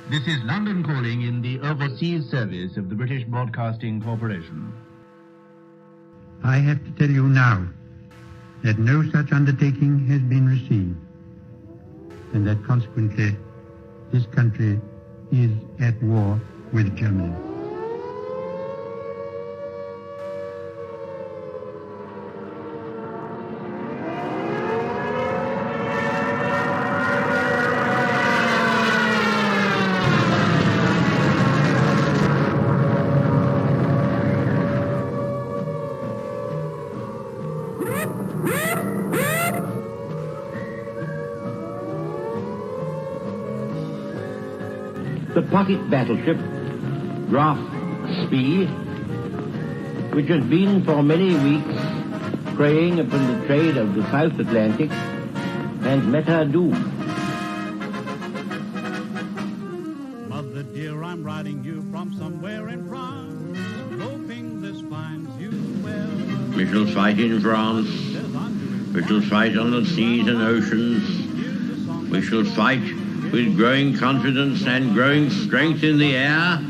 This is London calling in the Overseas Service of the British Broadcasting Corporation. I have to tell you now that no such undertaking has been received, and that consequently this country is at war with Germany. The pocket battleship, Graf Spee, which has been for many weeks preying upon the trade of the South Atlantic, and met her doom. Mother dear, I'm writing you from somewhere in France, hoping this finds you well. We shall fight in France. We shall fight on the seas and oceans. We shall fight with growing confidence and growing strength in the air.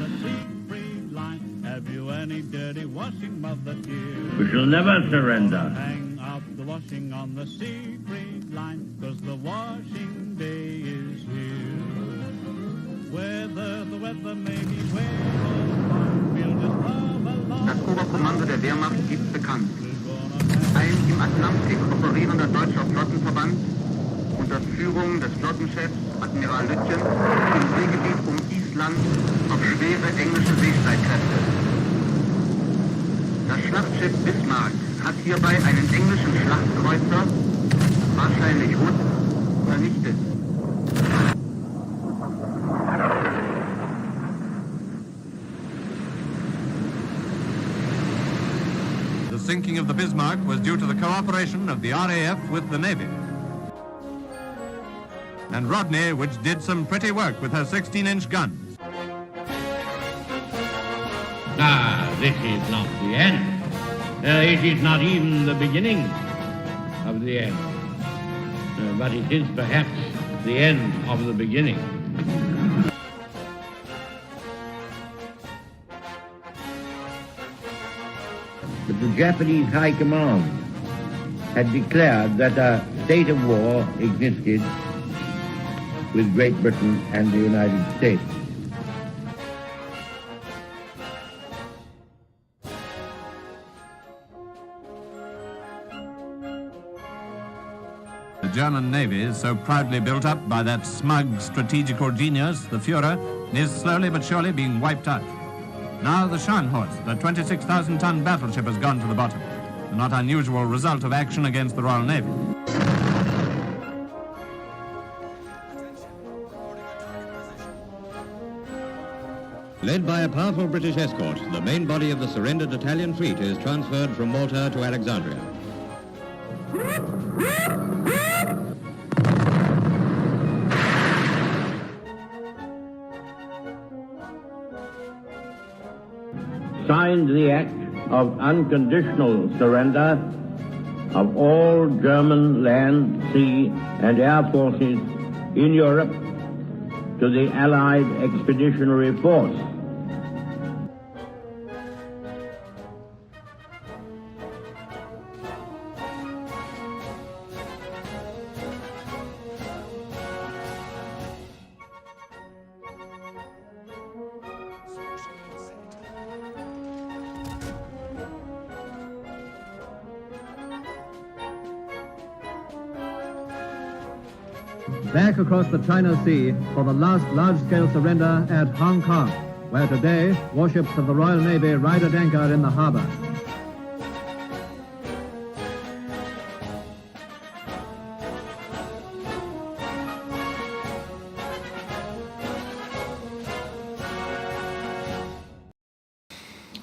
Have you any dirty washing, mother dear? We shall never surrender. Hang up the washing on the Siegfried line, 'cause the washing day is here. Whether the weather may be where or fine, we'll just love along. Das Oberkommando der Wehrmacht gibt bekannt. Ein im Atlantik operierender deutscher Flottenverband unter Führung des Flottenchefs Admiral Lütjen im Seegebiet um Island auf schwere englische Seestreitkräfte. Das Schlachtschiff Bismarck hat hierbei einen englischen Schlachtkreuzer, wahrscheinlich Hood, vernichtet. The sinking of the Bismarck was due to the cooperation of the RAF with the Navy. And Rodney, which did some pretty work with her 16-inch guns. This is not the end. It is not even the beginning of the end. But it is perhaps the end of the beginning. But the Japanese High Command had declared that a state of war existed with Great Britain and the United States. The German Navy, so proudly built up by that smug strategical genius, the Führer, is slowly but surely being wiped out. Now the Scharnhorst, the 26,000-ton battleship, has gone to the bottom, a not unusual result of action against the Royal Navy. Led by a powerful British escort, the main body of the surrendered Italian fleet is transferred from Malta to Alexandria. Signed the act of unconditional surrender of all German land, sea, and air forces in Europe to the Allied Expeditionary Force. Back across the China Sea for the last large-scale surrender at Hong Kong, where today warships of the Royal Navy ride at anchor in the harbor.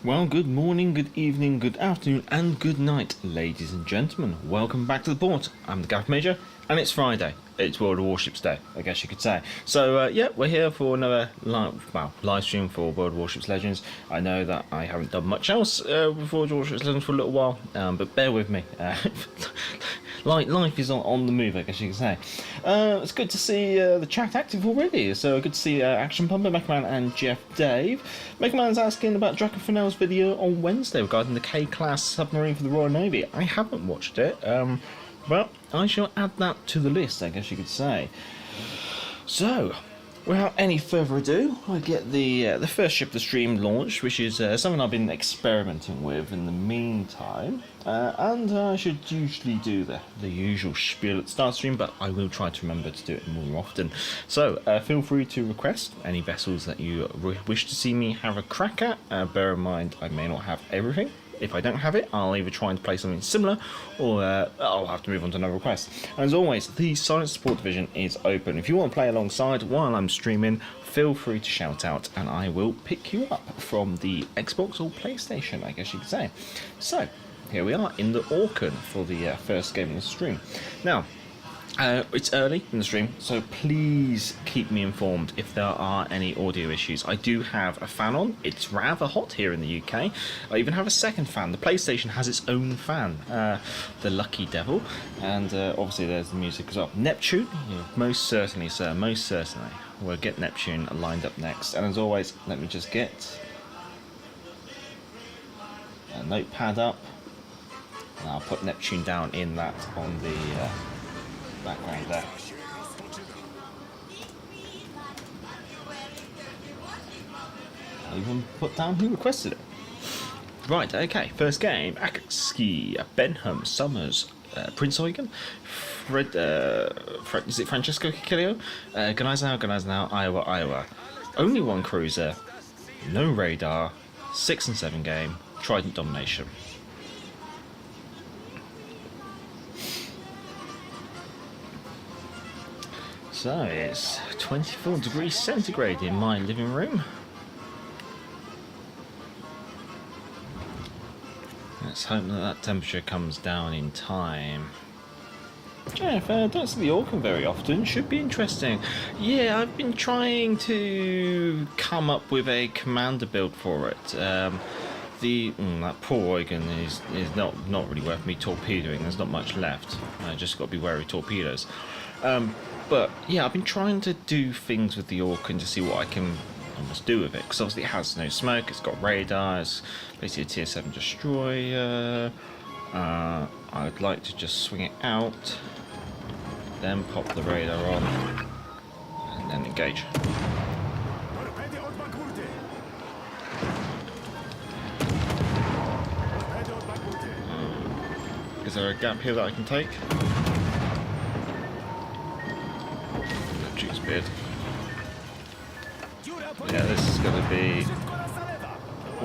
Well, good morning, good evening, good afternoon, and good night, ladies and gentlemen. Welcome back to the port. I'm the Gaff Major, and it's Friday. It's World Warships Day, I guess you could say. So, yeah, we're here for another live stream for World Warships Legends. I know that I haven't done much else with World Warships Legends for a little while, but bear with me. life is on the move, I guess you can say. It's good to see the chat active already. So good to see Action Pumper, Mechaman, and Jeff Dave. Mechaman's asking about Draco Fennell's video on Wednesday regarding the K-class submarine for the Royal Navy. I haven't watched it, but I shall add that to the list, I guess you could say. So, without any further ado, I get the first ship of the stream launched, which is something I've been experimenting with in the meantime. And I should usually do the usual spiel at the start stream, but I will try to remember to do it more often. So feel free to request any vessels that you wish to see me have a crack at. Bear in mind, I may not have everything. If I don't have it, I'll either try and play something similar, or I'll have to move on to another request. And as always, the silent support division is open. If you want to play alongside while I'm streaming, feel free to shout out, and I will pick you up from the Xbox or PlayStation, I guess you could say. So, here we are in the Orkan for the first game of the stream. Now, it's early in the stream, so please keep me informed if there are any audio issues. I do have a fan on. It's rather hot here in the UK. I even have a second fan. The PlayStation has its own fan, the lucky devil. And obviously there's the music as well. Neptune, yeah, most certainly, sir, most certainly. We'll get Neptune lined up next. And as always, let me just get a notepad up. And I'll put Neptune down in that on the background there. I'll even put down who requested it. Right, okay, first game. Akatsuki, Benham, Summers, Prince Eugen, is it Francesco Kikilio? Gneisenau, Iowa. Only one cruiser, no radar, 6 and 7 game, Trident domination. So it's 24 degrees centigrade in my living room. Let's hope that temperature comes down in time. Jeff, I don't see the Orkan very often. Should be interesting. Yeah, I've been trying to come up with a commander build for it. That poor Eugen is not really worth me torpedoing. There's not much left. I just got to be wary of torpedoes. But yeah, I've been trying to do things with the Orkan to see what I can almost do with it, because obviously it has no smoke, it's got radar, it's basically a tier 7 destroyer. I'd like to just swing it out, then pop the radar on, and then engage. Is there a gap here that I can take? Beard. Yeah, this is going to be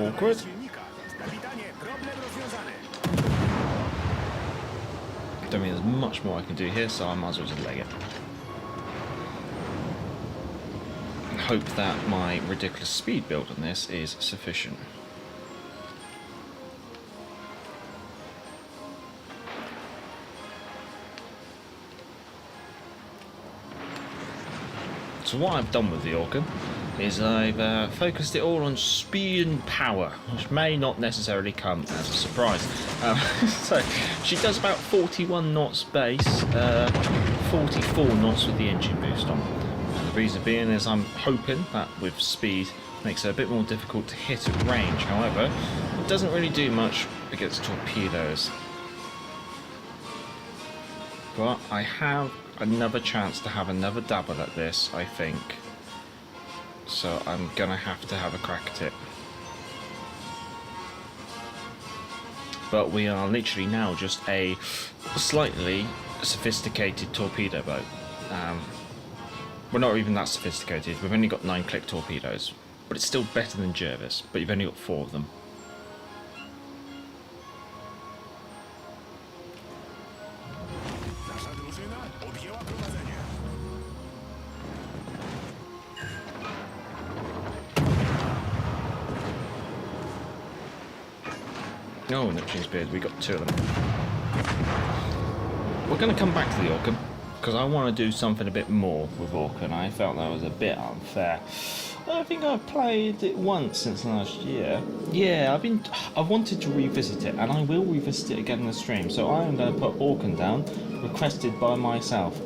awkward. Don't mean there's much more I can do here, so I might as well just leg it. And hope that my ridiculous speed build on this is sufficient. So what I've done with the Orkan is I've focused it all on speed and power, which may not necessarily come as a surprise. So she does about 41 knots base, 44 knots with the engine boost on. And the reason being is I'm hoping that with speed makes it a bit more difficult to hit at range. However, it doesn't really do much against torpedoes. But I have another chance to have another dabble at this, I think. So I'm gonna have to have a crack at it. But we are literally now just a slightly sophisticated torpedo boat. We're not even that sophisticated. We've only got 9-click torpedoes, but it's still better than Jervis, but you've only got 4 of them. Oh, Neptune's beard, we got 2 of them. We're going to come back to the Orkan. because I want to do something a bit more with Orkan. I felt that was a bit unfair. I think I've played it once since last year. Yeah, I wanted to revisit it, and I will revisit it again in the stream. So I am going to put Orkan down, requested by myself.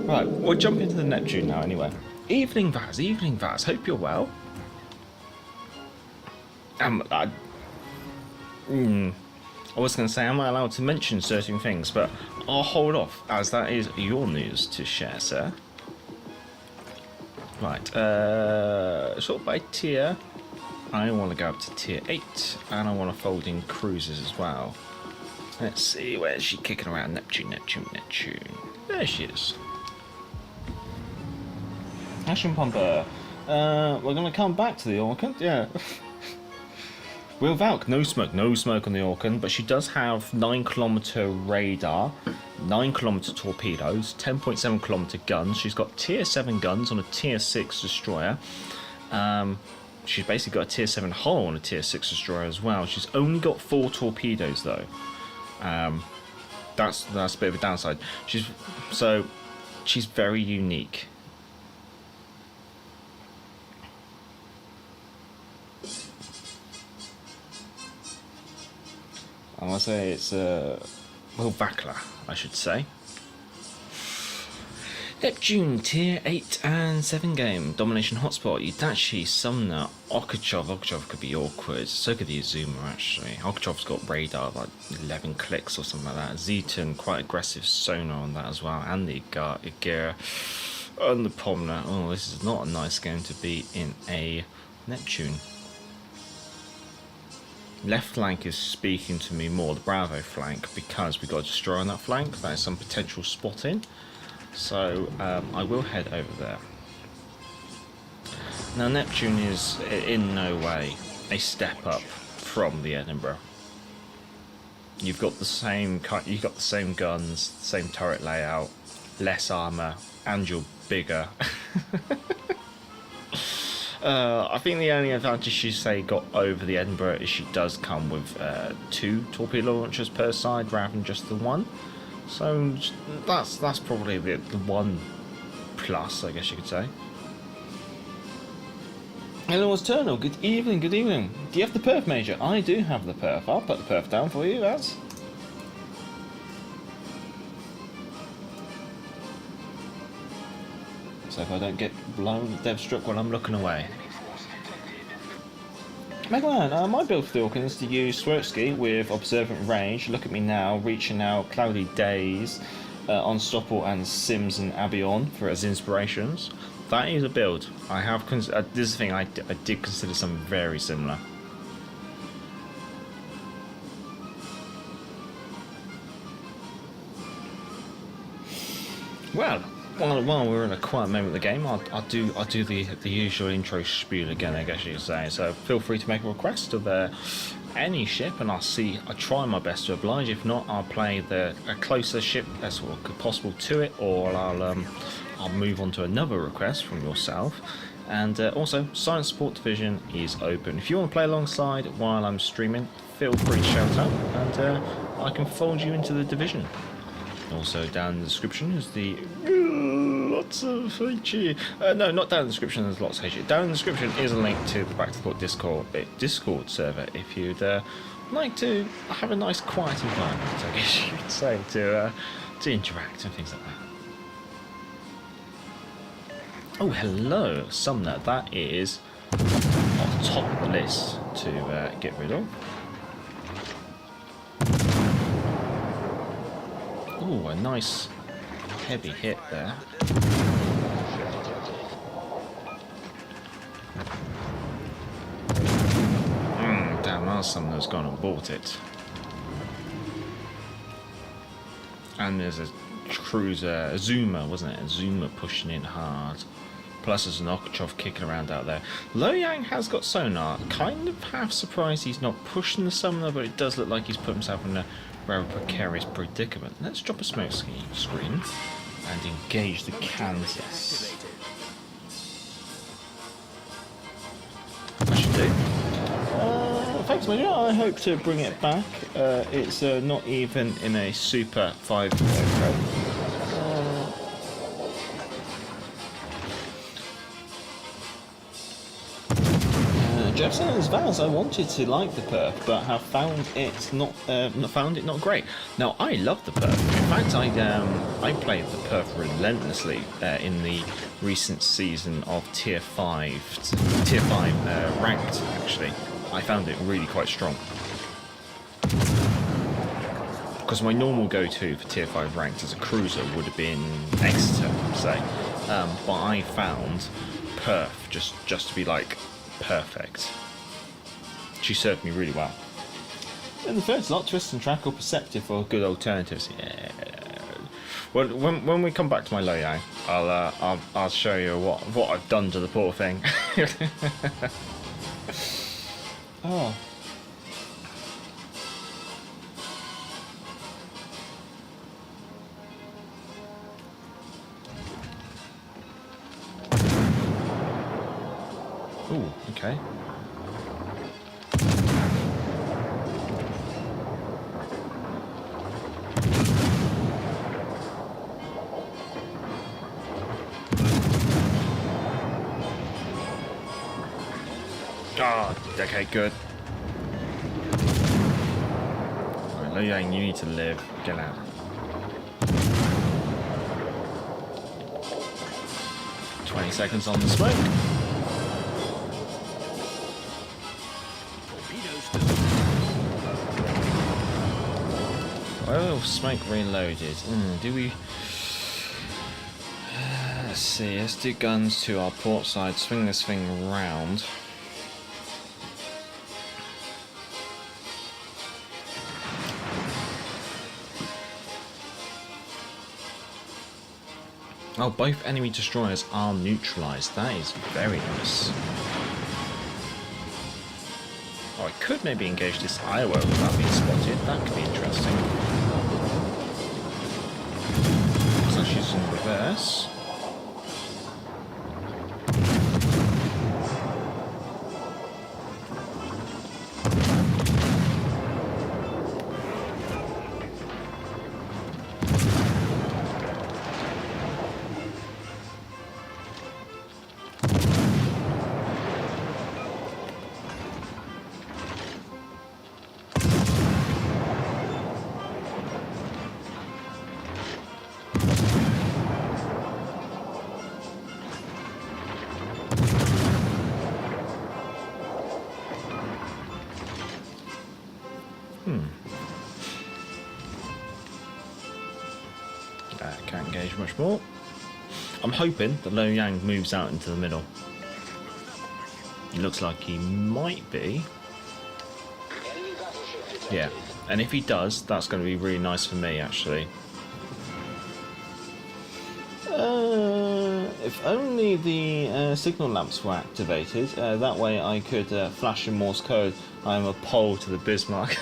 Right, we'll jump into the Neptune now anyway. Evening Vaz, hope you're well. I was going to say, am I allowed to mention certain things, but I'll hold off, as that is your news to share, sir. Right, sort by tier, I want to go up to tier 8, and I want to fold in cruisers as well. Let's see, where's she kicking around? Neptune. There she is. Action Pumper. We're going to come back to the Orkan, yeah. Will Valk, no smoke on the Orkan, but she does have 9-kilometer radar, 9-kilometer torpedoes, 10.7-kilometer guns. She's got tier 7 guns on a tier 6 destroyer. She's basically got a tier 7 hull on a tier 6 destroyer as well. She's only got 4 torpedoes though. That's a bit of a downside. She's very unique. I want to say it's well, Vakla, I should say. Neptune, tier 8 and 7 game, domination hotspot, Itachi, Sumner, Okachov. Okachov could be awkward, so could the Azuma actually. Okachov's got radar, like 11 clicks or something like that. Zeton, quite aggressive sonar on that as well, and the Igera, and the Pomna. Oh, this is not a nice game to be in a Neptune. Left flank is speaking to me more, the Bravo flank, because we got a destroyer on that flank. That is some potential spotting. So I will head over there. Now Neptune is in no way a step up from the Edinburgh. You've got the same guns, same turret layout, less armor, and you're bigger. I think the only advantage she got over the Edinburgh is she does come with 2 torpedo launchers per side rather than just the 1. So that's probably the one plus, I guess you could say. Hello, Eternal. Good evening. Do you have the Perth, Major? I do have the Perth. I'll put the Perth down for you, lads. So if I don't get blown, dev struck while I'm looking away. Megaman, my build for the Orkan is to use Swertsky with Observant Range, Look at Me Now, Reaching Out, Cloudy Days, Unstoppable and Sims and Abion for as inspirations. That is a build. I have this is the thing, I did consider something very similar. Well, while we're in a quiet moment of the game, I'll do the usual intro spiel again, I guess you could say. So feel free to make a request of any ship, and I'll try my best to oblige. If not, I'll play a closer ship as possible to it, or I'll move on to another request from yourself. And also, Science Support Division is open. If you want to play alongside while I'm streaming, feel free to shout out, and I can fold you into the division. Also down in the description is the lots of HE. No, not down in the description. There's lots of HE. Down in the description is a link to the Back to the Port Discord server. If you'd like to have a nice quiet environment, I guess you could say, to interact and things like that. Oh, hello, Sumner. That is our top list to get rid of. Oh, a nice heavy hit there. Damn, last Sumner's gone and bought it. And there's a cruiser, a Zuma, wasn't it? A Zuma pushing in hard. Plus there's an Okachov kicking around out there. Loyang has got sonar. Kind of half surprised he's not pushing the Sumner, but it does look like he's put himself in a rather precarious predicament. Let's drop a smoke screen and engage the Kansas. I should do. Thanks So yeah, I hope to bring it back. It's not even in a Super 5 code. Jefferson and Vals, I wanted to like the Perth, but have found it not great. Now I love the Perth. In fact, I played the Perth relentlessly in the recent season of Tier 5 ranked. Actually, I found it really quite strong. Because my normal go-to for Tier 5 ranked as a cruiser would have been Exeter, say, but I found Perth just to be like perfect. She served me really well. In the third slot, Twist and Track or Perceptive for good alternatives. Yeah. Well, when we come back to my Lo Yang, I'll show you what I've done to the poor thing. Oh. Ooh, okay. Oh, okay, good. Alright, Lo Yang, you need to live. Get out. "20 seconds on the smoke. Oh, smoke reloaded. Do we... let's see, let's do guns to our port side, swing this thing round. Oh, both enemy destroyers are neutralised. That is very nice. Oh, I could maybe engage this Iowa without being spotted. That could be interesting. So she's in reverse. Can't engage much more. I'm hoping that Lo Yang moves out into the middle. He looks like he might be. Yeah, and if he does, that's going to be really nice for me, actually. If only the signal lamps were activated, that way I could flash in Morse code, "I'm a pole to the Bismarck."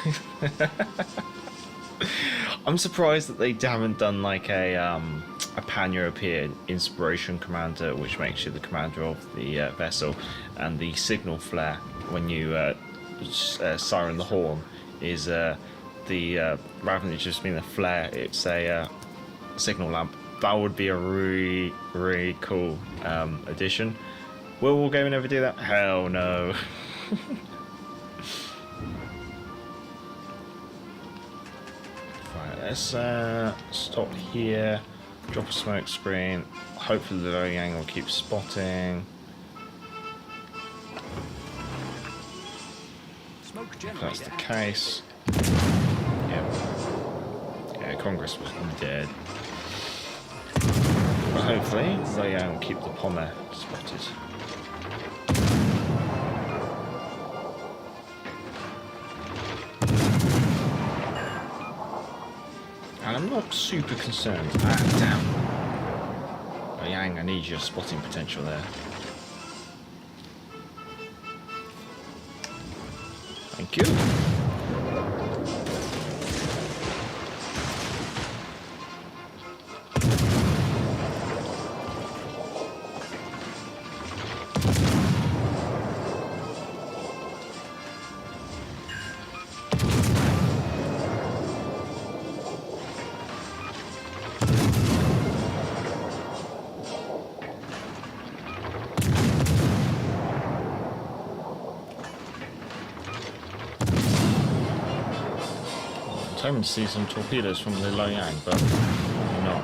I'm surprised that they haven't done like a pan-European inspiration commander, which makes you the commander of the vessel, and the signal flare when you siren the horn is rather than just being a flare, it's a signal lamp. That would be a really, really cool addition. Will Wargaming ever do that? Hell no. Right, let's stop here. Drop a smoke screen. Hopefully the Lo Yang will keep spotting. If that's the case. Yep. Yeah, Congress was dead. But hopefully Lo Yang will keep the Pommer spotted. And I'm not super concerned. Ah, damn. Lo Yang, I need your spotting potential there. Thank you. hoping to see some torpedoes from the Loyang, but not.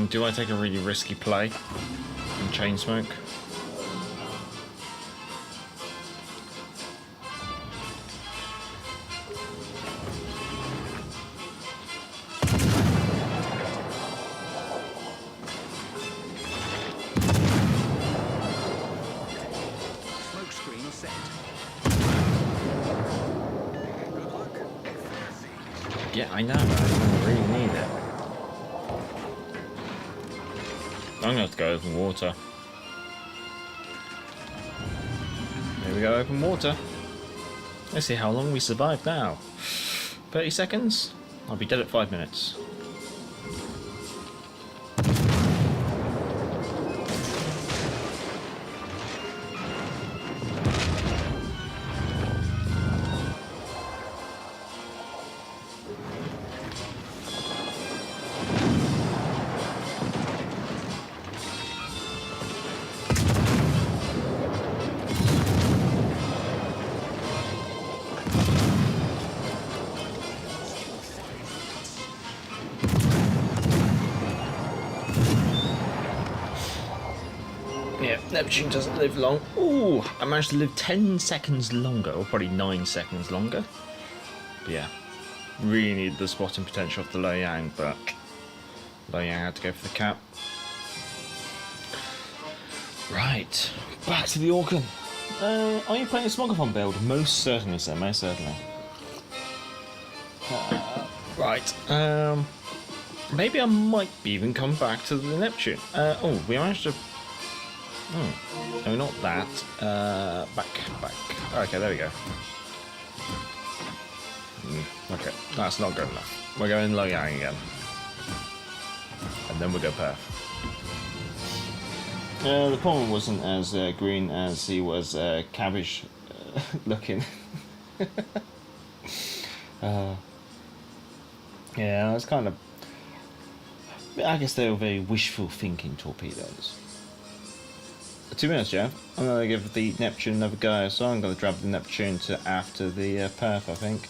Do I take a really risky play and chain smoke? Smoke screen set. Good luck. Yeah, I know. I really need it. I'm gonna have to go open water. There we go, open water. Let's see how long we survive now. 30 seconds? I'll be dead at 5 minutes. Yeah, Neptune doesn't live long. Ooh, I managed to live 10 seconds longer, or probably 9 seconds longer. But yeah, really needed the spotting potential of the Loyang, but Loyang had to go for the cap. Right, back to the Orkan. Are you playing a Smogathon build? Most certainly, sir, most certainly. Right, maybe I might even come back to the Neptune. Oh, we managed to... no, not that. Back. Okay, there we go. Okay, that's not good enough. We're going Loyang again. And then we'll go Perth. The problem wasn't as green as he was cabbage looking. Yeah, it's kind of... I guess they were very wishful thinking torpedoes. 2 minutes, Jeff. I'm going to give the Neptune another go, so I'm going to drop the Neptune to after the Perth, I think.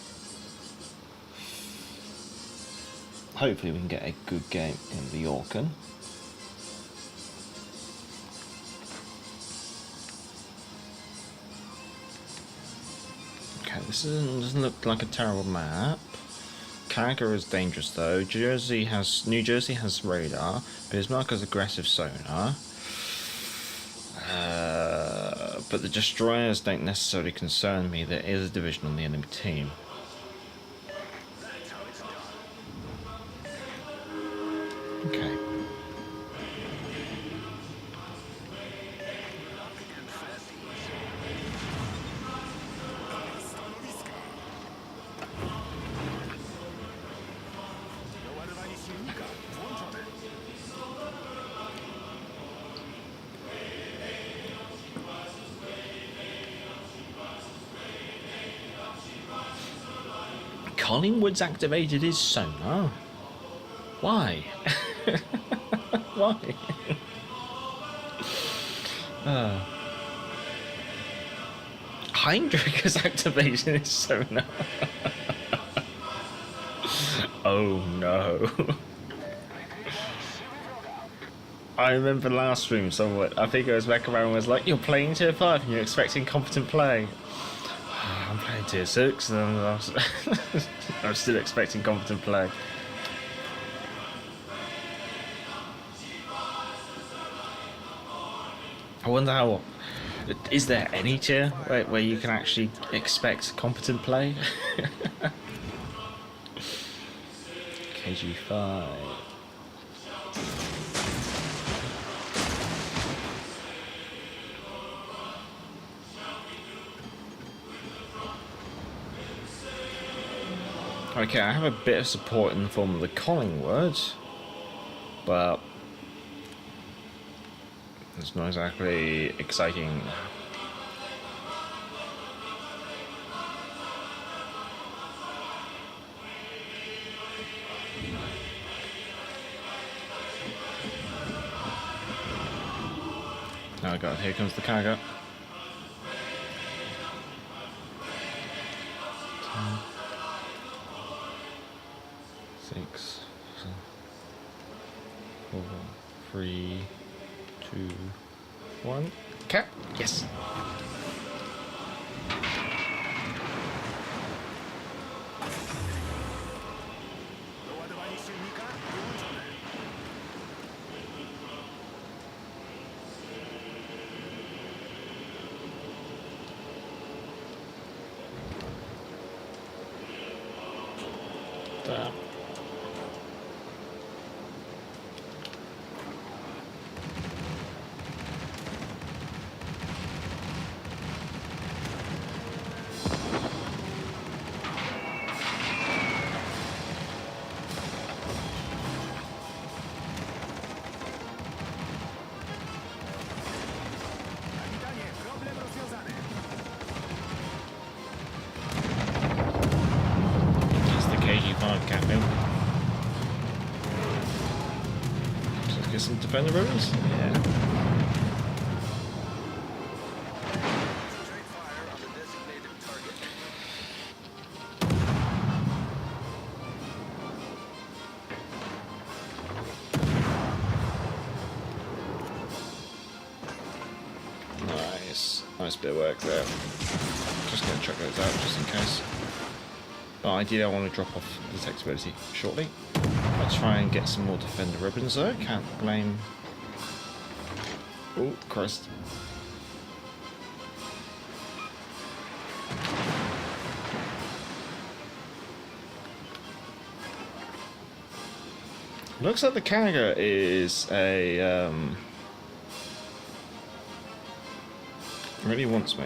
Hopefully we can get a good game in the Orkan. Okay, this doesn't look like a terrible map. Kaga is dangerous though. New Jersey has radar. Bismarck has aggressive sonar. But the destroyers don't necessarily concern me. There is a division on the enemy team. Okay. Collingwood's activated his sonar. Why? Why? Heinrich has activated his sonar. Oh no. I remember last stream somewhere, I think it was back around, was like, you're playing tier 5 and you're expecting competent play. I'm playing tier 6 and I'm still expecting competent play. I wonder how... Is there any tier where you can actually expect competent play? KG5... Okay, I have a bit of support in the form of the Collingwood, but it's not exactly exciting. Oh god, here comes the cargo. 10, 6, 4, 3, 2, 1. Cap. Yes. There. Captain. Let's get some defender ribbons. Yeah. Nice bit of work there. Just gonna check those out just in case. But ideally I want to drop off detectability shortly. I'll try and get some more defender ribbons though, can't blame... Oh, Christ. Looks like the carrier is a... really wants me.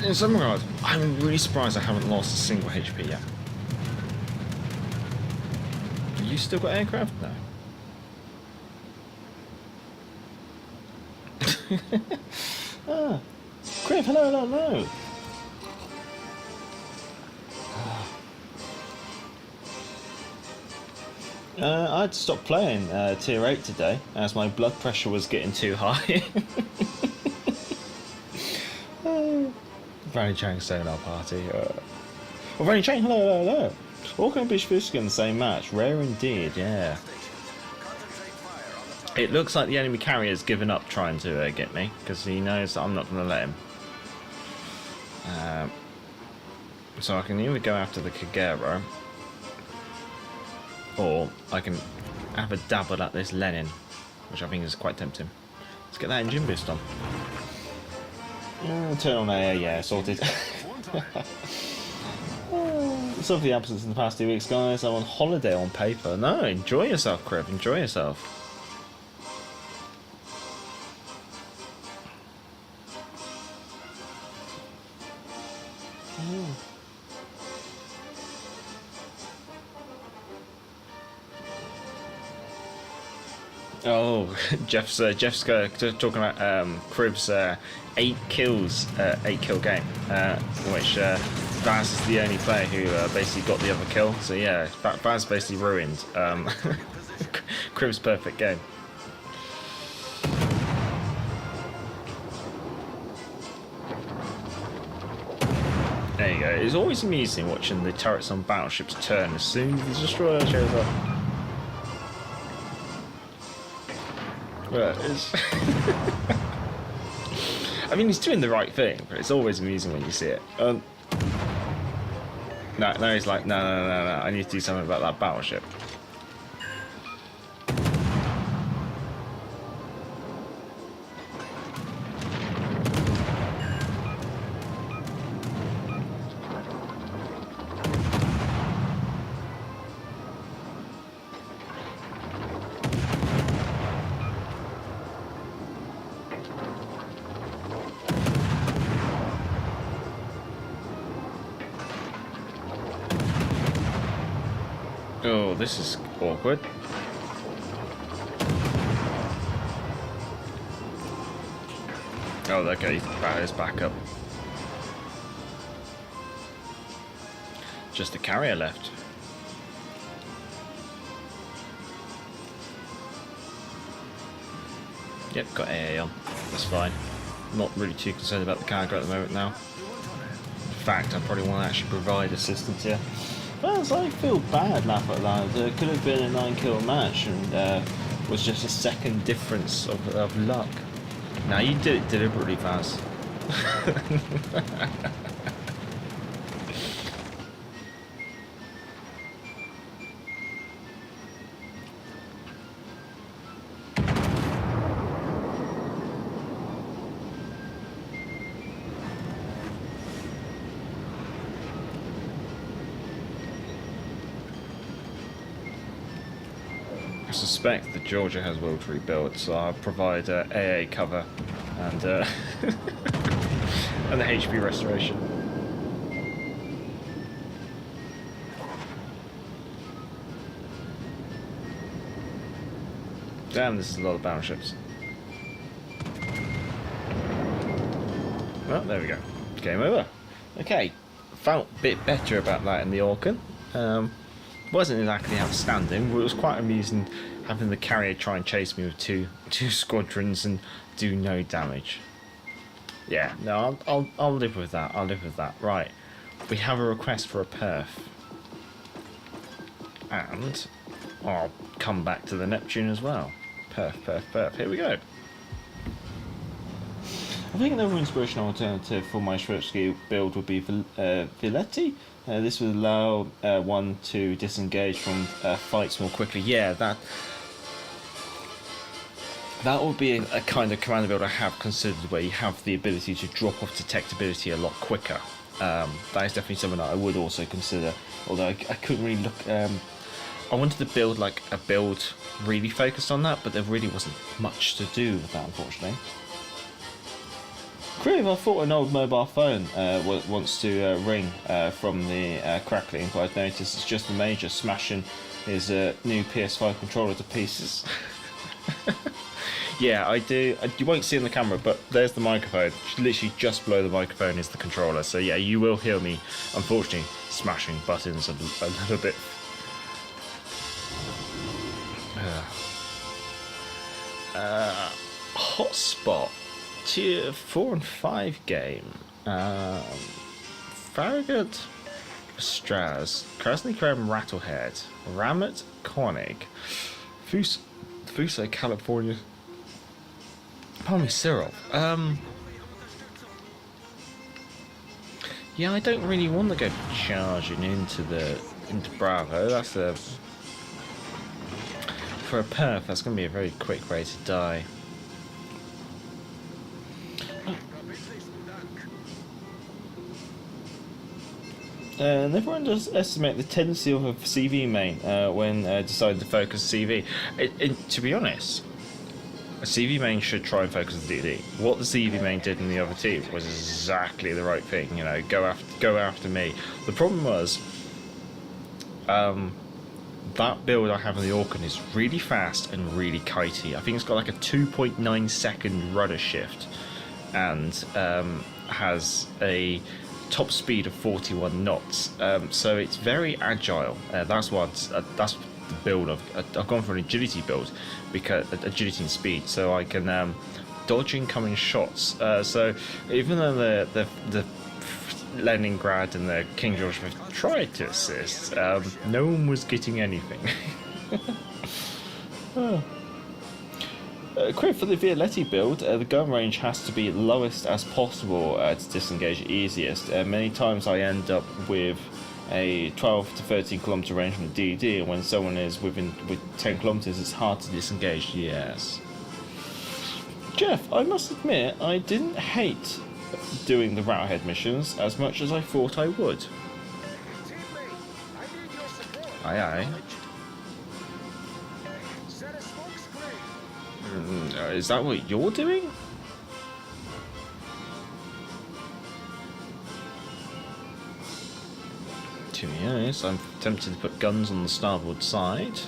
In some regards, I'm really surprised I haven't lost a single HP yet. You still got aircraft? No. Ah, Griff, hello. I had to stop playing Tier 8 today as my blood pressure was getting too high. Vanny Chang staying our party. Oh, Vanny Chang, hello. Orkan and Bishfisk in the same match. Rare indeed, yeah. It looks like the enemy carrier's given up trying to get me, because he knows that I'm not going to let him. So I can either go after the Kagero, or I can have a dabble at this Lenin, which I think is quite tempting. Let's get that engine boost on. Turn on air, yeah, sorted. Sorry for the absence in the past 2 weeks, guys. I'm on holiday on paper. No, enjoy yourself, Crib. Enjoy yourself. Oh, Jeff's talking about Crib's 8 kills, 8 kill game, which Vaz is the only player who basically got the other kill. So yeah, Vaz basically ruined Crib's perfect game. It's always amusing watching the turrets on battleships turn as soon as the destroyer shows up. But it's I mean, he's doing the right thing, but it's always amusing when you see it. No, he's like, no, I need to do something about that battleship. Oh, this is awkward. Oh, okay, that is back up. Just a carrier left. Yep, got AA on. That's fine. Not really too concerned about the cargo at the moment now. In fact, I probably want to actually provide assistance here. Well, I feel bad, laugh at that. It could have been a 9-kill match and was just a second difference of luck. Now you did it deliberately, Vaz. I suspect that Georgia has will to rebuild, so I'll provide AA cover and and the HP restoration. Damn, this is a lot of battleships. Well, there we go. Game over. Okay, felt a bit better about that in the Orkan. Wasn't exactly outstanding, but it was quite amusing having the carrier try and chase me with two squadrons and do no damage. Yeah, no, I'll live with that. I'll live with that. Right, we have a request for a Perth, and I'll come back to the Neptune as well. Perth. Here we go. I think another inspirational alternative for my Shrirsky build would be Villetti. This would allow one to disengage from fights more quickly. Yeah, that would be a kind of commander build I have considered, where you have the ability to drop off detectability a lot quicker. That is definitely something that I would also consider, although I couldn't really look... I wanted to build like a build really focused on that, but there really wasn't much to do with that, unfortunately. Creative, I thought an old mobile phone wants to ring from the crackling, but I've noticed it's just the Major smashing his new PS5 controller to pieces. Yeah, I do. You won't see on the camera, but there's the microphone. Literally just below the microphone is the controller. So yeah, you will hear me, unfortunately, smashing buttons a little bit. Hotspot. Tier 4 and 5 game. Farragut, Straz, Krasny Krem, Rattlehead, Rammet, Koenig, Fuso, California. Pardon me, Cyril. Yeah, I don't really want to go charging into Bravo. That's for a Perth. That's going to be a very quick way to die. Never underestimate the tendency of a CV main when deciding to focus CV. To be honest, a CV main should try and focus the DD. What the CV main did in the other team was exactly the right thing. You know, go after me. The problem was that build I have in the Orkan is really fast and really kitey. I think it's got like a 2.9 second rudder shift and has a top speed of 41 knots, so it's very agile. That's the build I've gone for an agility build, because agility and speed, so I can dodge incoming shots. So even though the Leningrad and the King George V tried to assist, no one was getting anything. Quick for the Violetti build, the gun range has to be lowest as possible to disengage easiest. Many times I end up with a 12 to 13 kilometer range from the DD, and when someone is with 10 kilometers, it's hard to disengage. Yes. Jeff, I must admit, I didn't hate doing the Routerhead missions as much as I thought I would. Aye aye. Is that what you're doing? To be honest, I'm tempted to put guns on the starboard side.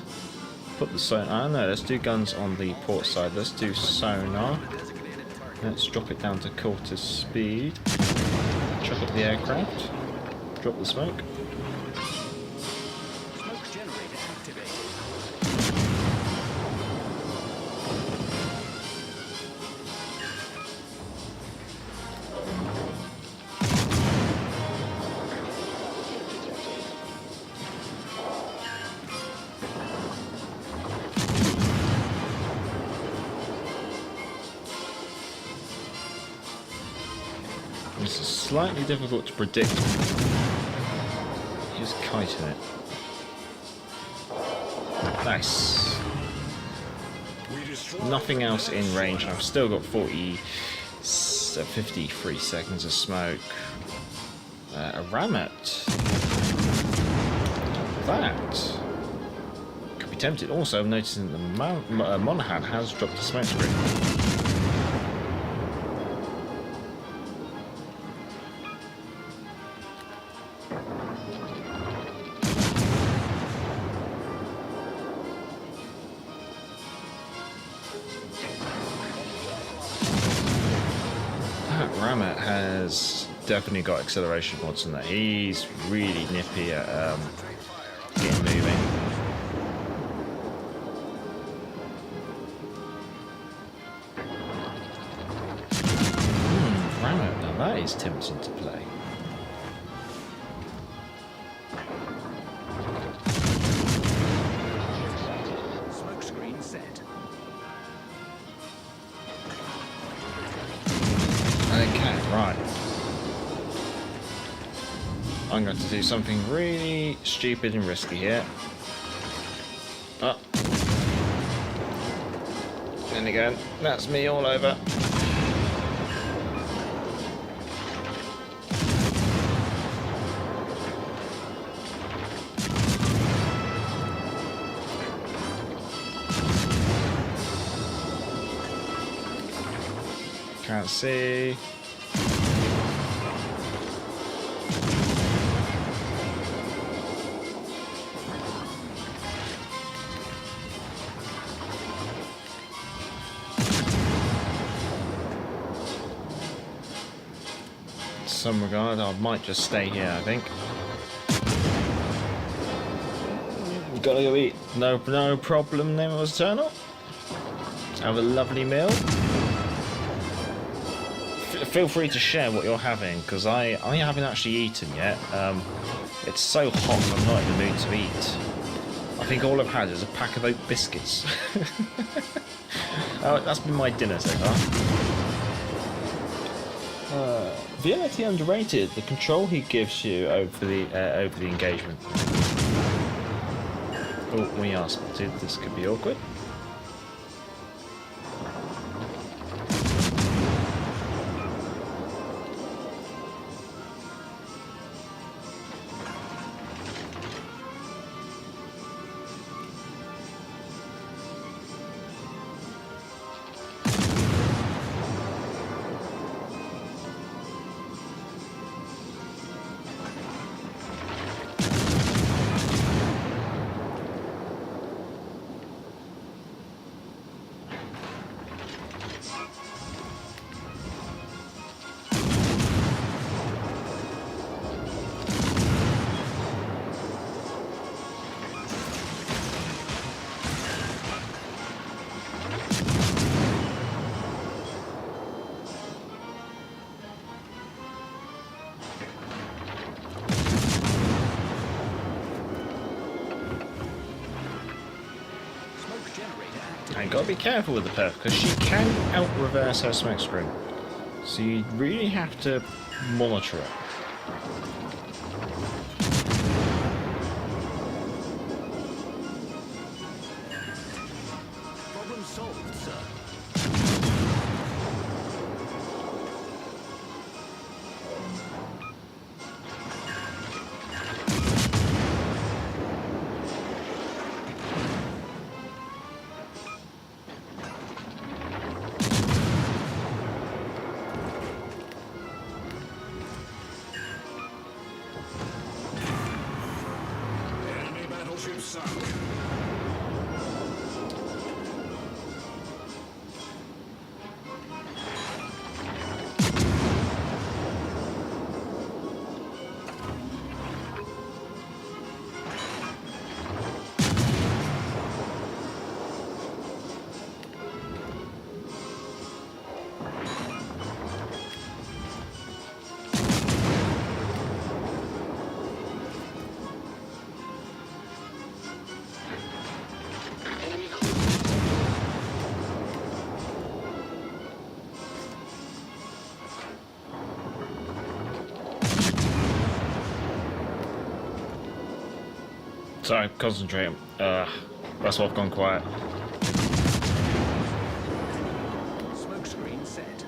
Put the sonar. No, let's do guns on the port side. Let's do sonar. Let's drop it down to quarter speed. Chuck up the aircraft. Drop the smoke. Smoke generator activated. This is slightly difficult to predict. Just kiting it. Nice. Nothing else in range. I've still got 53 seconds of smoke. A Ramet. That could be tempted. Also, I'm noticing that the Monahan has dropped a smoke screen. Ramet has definitely got acceleration mods in that. He's really nippy at getting moving. Ramet, now that is tempting to play. Smoke screen set. Okay, right. I'm going to do something really stupid and risky here. Oh. And again, that's me all over. Can't see. In some regard, I might just stay here, I think. Gotta go eat. No problem, name was Eternal. Have a lovely meal. Feel free to share what you're having, because I haven't actually eaten yet. It's so hot, I'm not in the mood to eat. I think all I've had is a pack of oat biscuits. Oh, that's been my dinner so far. Violetti underrated. The control he gives you over the engagement. Oh, we are spotted. This could be awkward. And gotta be careful with the Perth, because she can out-reverse her smokescreen. So you really have to monitor it. Problem solved, sir. Enemy battleship sunk. Sorry, concentrating. That's why I've gone quiet. Smokescreen set.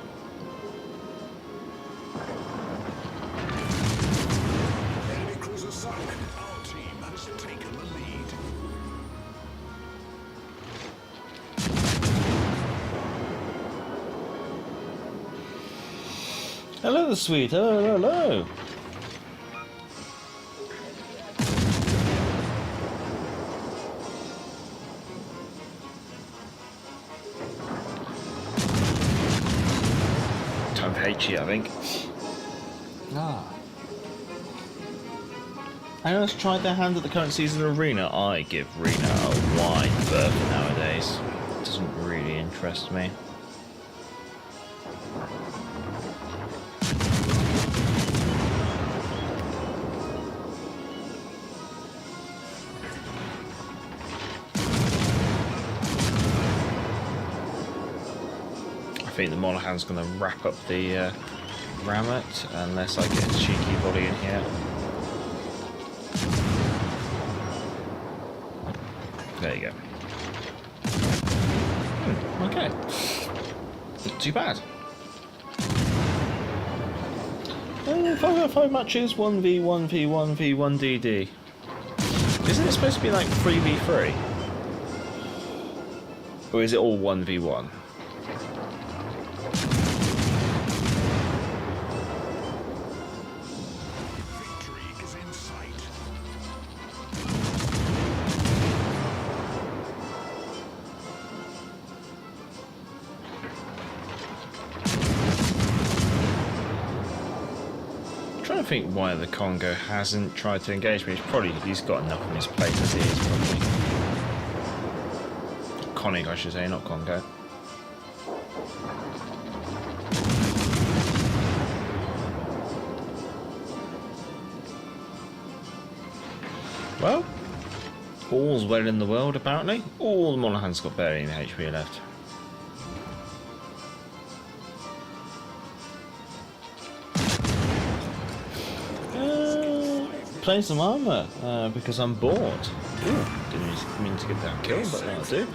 Enemy cruiser sunk. Our team has taken the lead. Hello, the sweet. Hello. Time for HE, I think. Anyone else tried their hand at the current season of Arena? I give Arena a wide berth nowadays. It doesn't really interest me. I think the Monaghan's going to wrap up the Rammet unless I get a cheeky body in here. There you go. Okay. Not too bad. 5v5 matches, 1v1v1v1dd. Isn't it supposed to be like 3v3? Or is it all 1v1? I think why the Congo hasn't tried to engage me. He's got enough on his plate as he is, probably. Conning, I should say, not Congo. Well, all's well in the world, apparently. All the Monaghan's got barely any HP left. Playing some armour because I'm bored. Ooh, didn't mean to get that kill, but that'll do.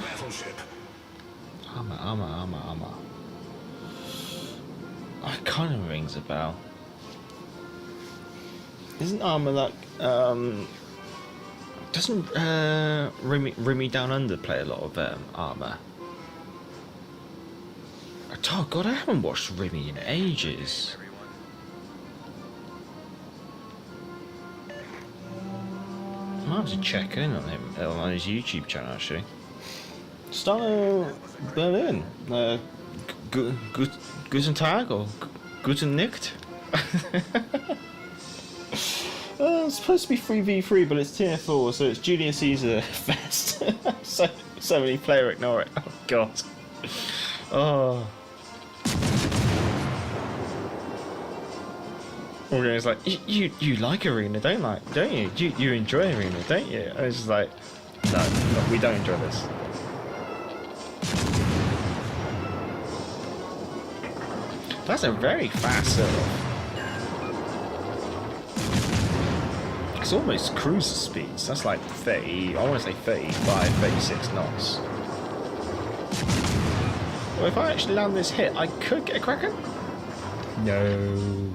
Armour. It kind of rings a bell. Isn't armour like doesn't Remy Down Under play a lot of armour? Oh god, I haven't watched Remy in ages. I have to check in on him on his YouTube channel actually. Stalo Berlin. Guten Tag or Guten Nicht. It's supposed to be 3v3, but it's tier 4, so it's Junior Caesar Fest. so many player ignore it. Oh god. Oh. Orkan's like, you like Arena, don't you? You enjoy Arena, don't you? I was just like, no, we don't enjoy this. That's a very fast serve. It's almost cruiser speeds. That's like 30, I want to say 35, 36 knots. Well, if I actually land this hit, I could get a Kraken? No.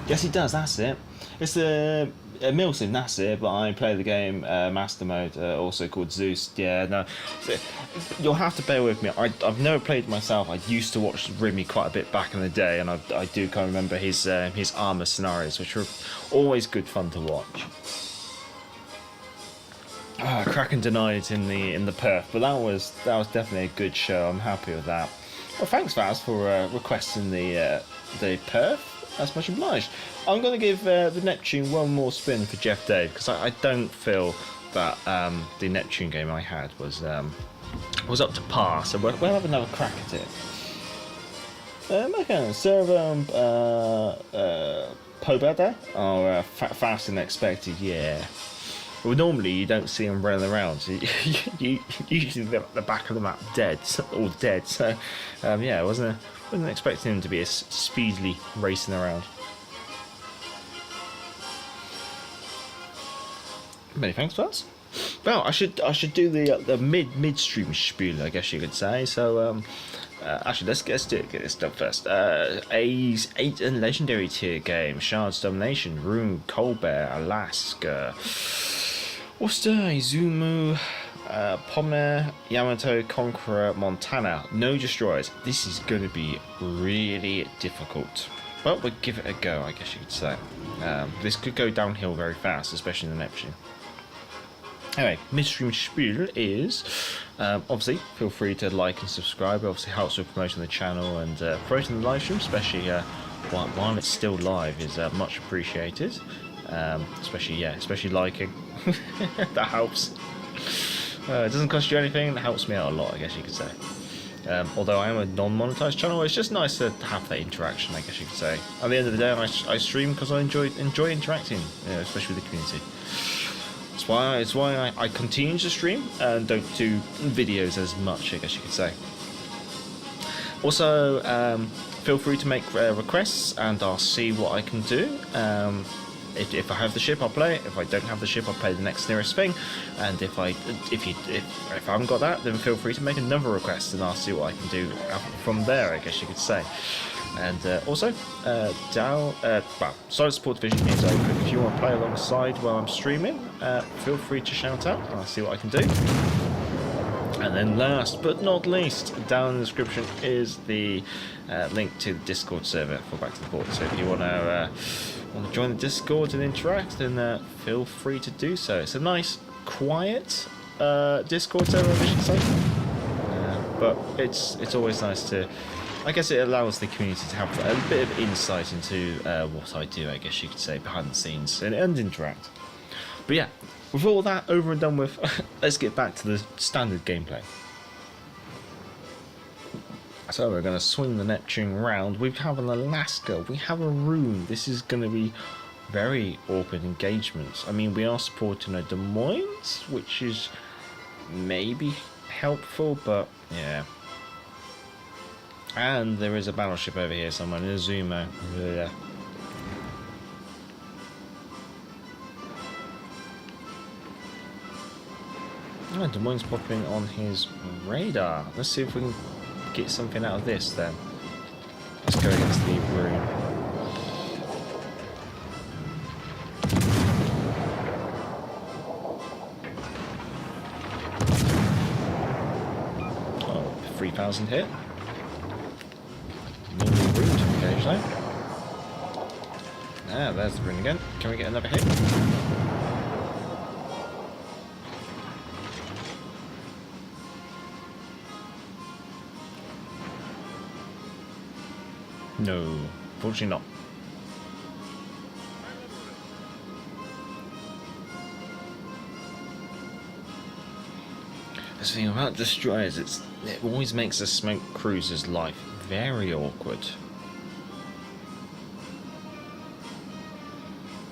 Yes, he does, that's it. It's the Milton, that's it, but I play the game Master Mode, also called Zeus. Yeah, no. You'll have to bear with me. I've never played it myself. I used to watch Remy quite a bit back in the day, and I do kind of remember his armor scenarios, which were always good fun to watch. Kraken denied in the Perth, but that was definitely a good show. I'm happy with that. Well, thanks, Vaz, for requesting the Perth. That's much obliged. I'm going to give the Neptune one more spin for Jeff Dave, because I don't feel that the Neptune game I had was up to par. So we'll have another crack at it. Okay, server Pobada are faster than expected. Yeah. Well, normally you don't see them running around. So you usually the back of the map dead, all dead. So yeah, I wasn't expecting them to be as speedily racing around. Many thanks, Buzz. Well, I should do the midstream spiel, I guess you could say. So actually, let's get this done first. A's 8 and legendary tier game: Shards Domination, Rune, Colbert, Alaska, Worcester, Izumu, Pomer, Yamato, Conqueror, Montana. No destroyers. This is going to be really difficult, but we'll give it a go, I guess you could say. This could go downhill very fast, especially in the Neptune. Anyway, midstream spiel is obviously feel free to like and subscribe. It obviously helps with promoting the channel and promoting the live stream, especially while it's still live, is much appreciated. Especially liking. That helps. It doesn't cost you anything. It helps me out a lot, I guess you could say. Although I am a non-monetized channel, it's just nice to have that interaction, I guess you could say. At the end of the day, I stream because I enjoy interacting, especially with the community. It's why I continue to stream and don't do videos as much, I guess you could say. Also, feel free to make requests and I'll see what I can do. If I have the ship, I'll play it. If I don't have the ship, I'll play the next nearest thing. And if I haven't got that, then feel free to make another request and I'll see what I can do from there, I guess you could say. And also, Silent Support Division is open. If you want to play alongside while I'm streaming, feel free to shout out and I'll see what I can do. And then last but not least, down in the description is the link to the Discord server for Back to the Port. So if you want to join the Discord and interact, then feel free to do so. It's a nice, quiet Discord server, I should say. But it's always nice to... I guess it allows the community to have a bit of insight into what I do, I guess you could say, behind the scenes, and interact. But yeah, with all that over and done with, let's get back to the standard gameplay. So we're going to swing the Neptune round. We have an Alaska, we have a Rune. This is going to be very awkward engagements. I mean, we are supporting a Des Moines, which is maybe helpful, but yeah. And there is a battleship over here somewhere, Izumo. Yeah. Oh, Des Moines popping on his radar. Let's see if we can get something out of this then. Let's go against the Rune. Oh, 3,000 hit. Occasionally. Ah, there's the Rune again. Can we get another hit? No, fortunately not. The thing about destroyers, it always makes a smoke cruiser's life very awkward.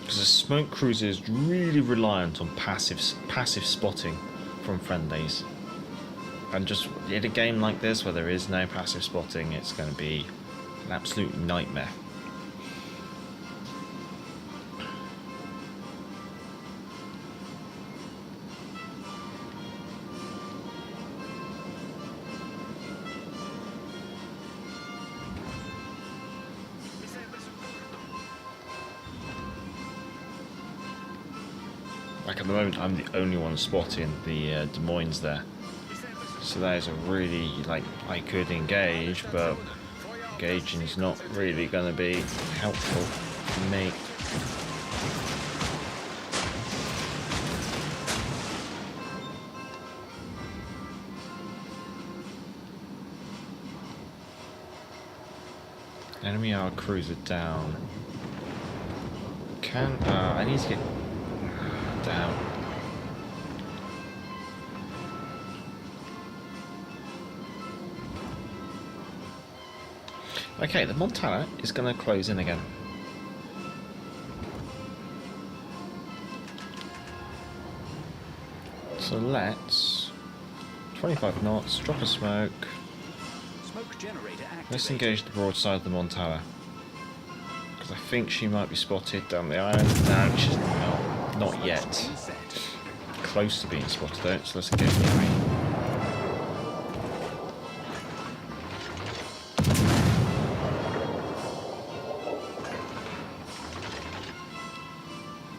Because a smoke cruiser is really reliant on passive spotting from friendlies. And just in a game like this where there is no passive spotting, it's going to be an absolute nightmare. Like at the moment, I'm the only one spotting the Des Moines there. So that is a really, like, I could engage, but engaging is not really going to be helpful for me. Enemy our cruiser down. I need to get down. Okay, the Montana is going to close in again. So let's 25 knots, drop a smoke. Smoke generator activated. Let's engage the broadside of the Montana. Because I think she might be spotted down the island. No, she's not yet. Close to being spotted though, so let's engage the enemy.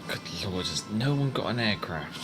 Good lord, has no one got an aircraft?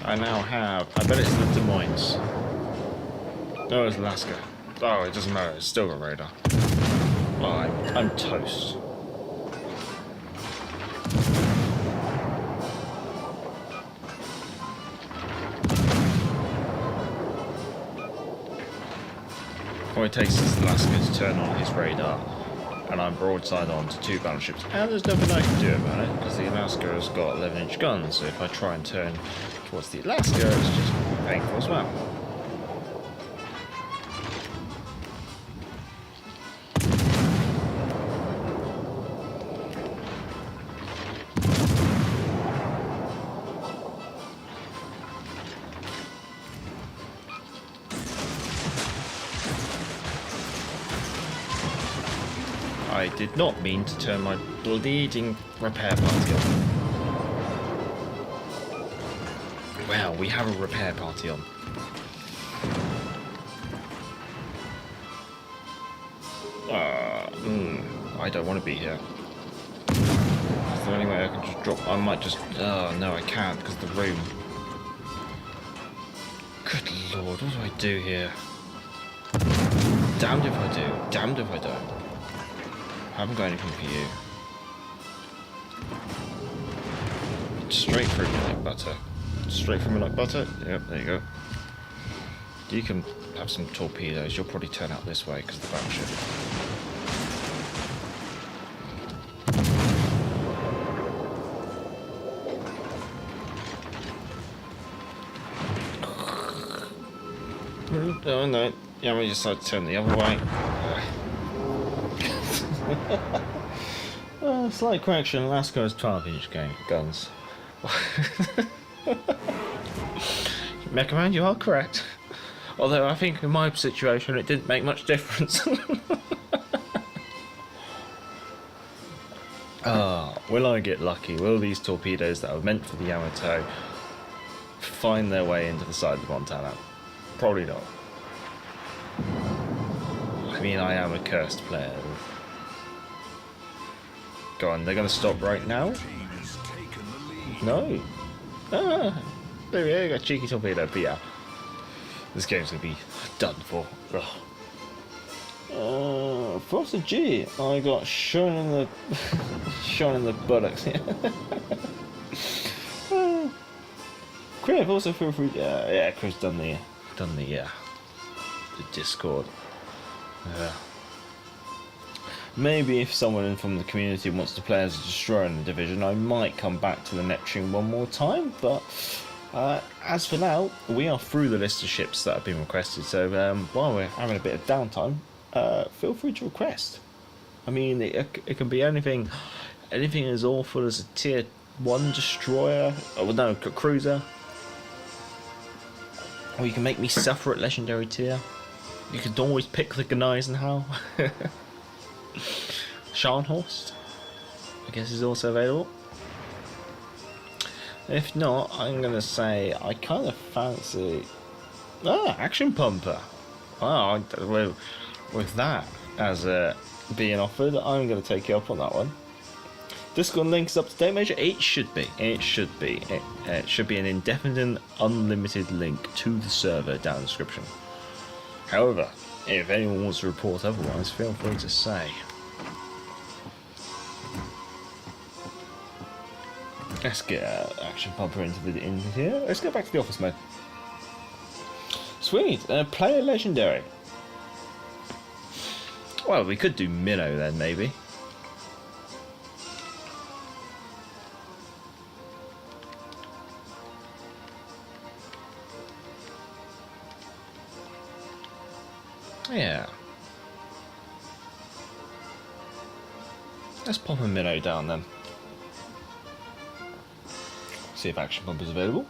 I now have, I bet it's the Des Moines. No, it's Alaska. Oh, it doesn't matter, it's still got radar. Oh, I'm toast. All it takes is Alaska to turn on his radar, and I'm broadside on to 2 battleships, and there's nothing I can do about it, because the Alaska has got 11-inch guns, so if I try and turn towards the Alaska, it's just painful as well. I did not mean to turn my bleeding repair party on. Wow, we have a repair party on. I don't want to be here. Is there any way I can just drop? I might just... Oh, no, I can't because of the room. Good lord, what do I do here? Damned if I do, damned if I don't. I haven't got anything for you. Straight through me like butter. Straight through me like butter? Yep, there you go. You can have some torpedoes. You'll probably turn out this way because of the battleship. Oh no. Yeah, we decided to turn the other way. Slight correction, Alaska has 12-inch guns. Mech Command, you are correct. Although I think in my situation it didn't make much difference. Will I get lucky? Will these torpedoes that are meant for the Yamato find their way into the side of the Montana? Probably not. I mean, I am a cursed player. Go on, they're going to stop right now? No. Ah, there we go, got a cheeky torpedo, but yeah. This game's going to be done for. What's a G? I got shot in the buttocks. Crib, also feel free. Yeah, Crib's done the Discord. Maybe if someone from the community wants to play as a destroyer in the division, I might come back to the Neptune one more time. But as for now, we are through the list of ships that have been requested. So while we're having a bit of downtime, feel free to request. I mean, it can be anything as awful as a tier 1 destroyer. Oh no, cruiser. Or you can make me suffer at legendary tier. You could always pick the Gneisenhau. Scharnhorst, I guess, is also available. If not, I'm gonna say I kind of fancy Action Pumper. Wow, with that as being offered, I'm gonna take you up on that one. Discord links up to date, Major. It should be. It should be an indefinite, unlimited link to the server down in the description. However, if anyone wants to report otherwise, feel free to say. Let's get Action Pumper into here. Let's go back to the office mode. Sweet, player legendary. Well, we could do Minnow then, maybe. Yeah. Let's pop a Minnow down then. See if Action Pumper is available.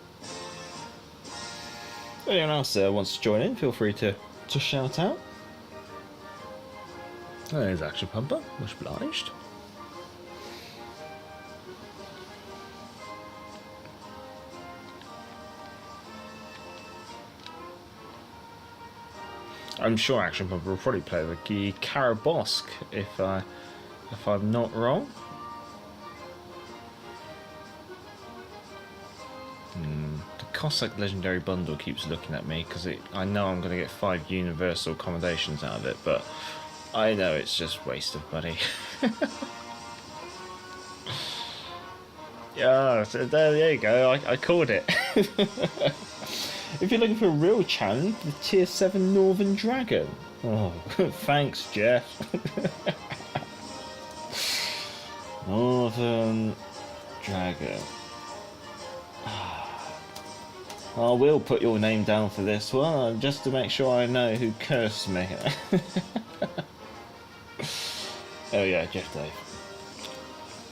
If anyone else wants to join in, feel free to shout out. There's Action Pumper, much obliged. I'm sure Action Pumper will probably play with the Karabosk if I'm not wrong. The Cossack Legendary Bundle keeps looking at me because I know I'm going to get 5 universal accommodations out of it, but I know it's just waste of money. Yeah, so there you go. I called it. If you're looking for a real challenge, the Tier 7 Northern Dragon. Oh, thanks, Jeff. Northern Dragon. I will put your name down for this one, just to make sure I know who cursed me. Oh yeah, Jeff Dave.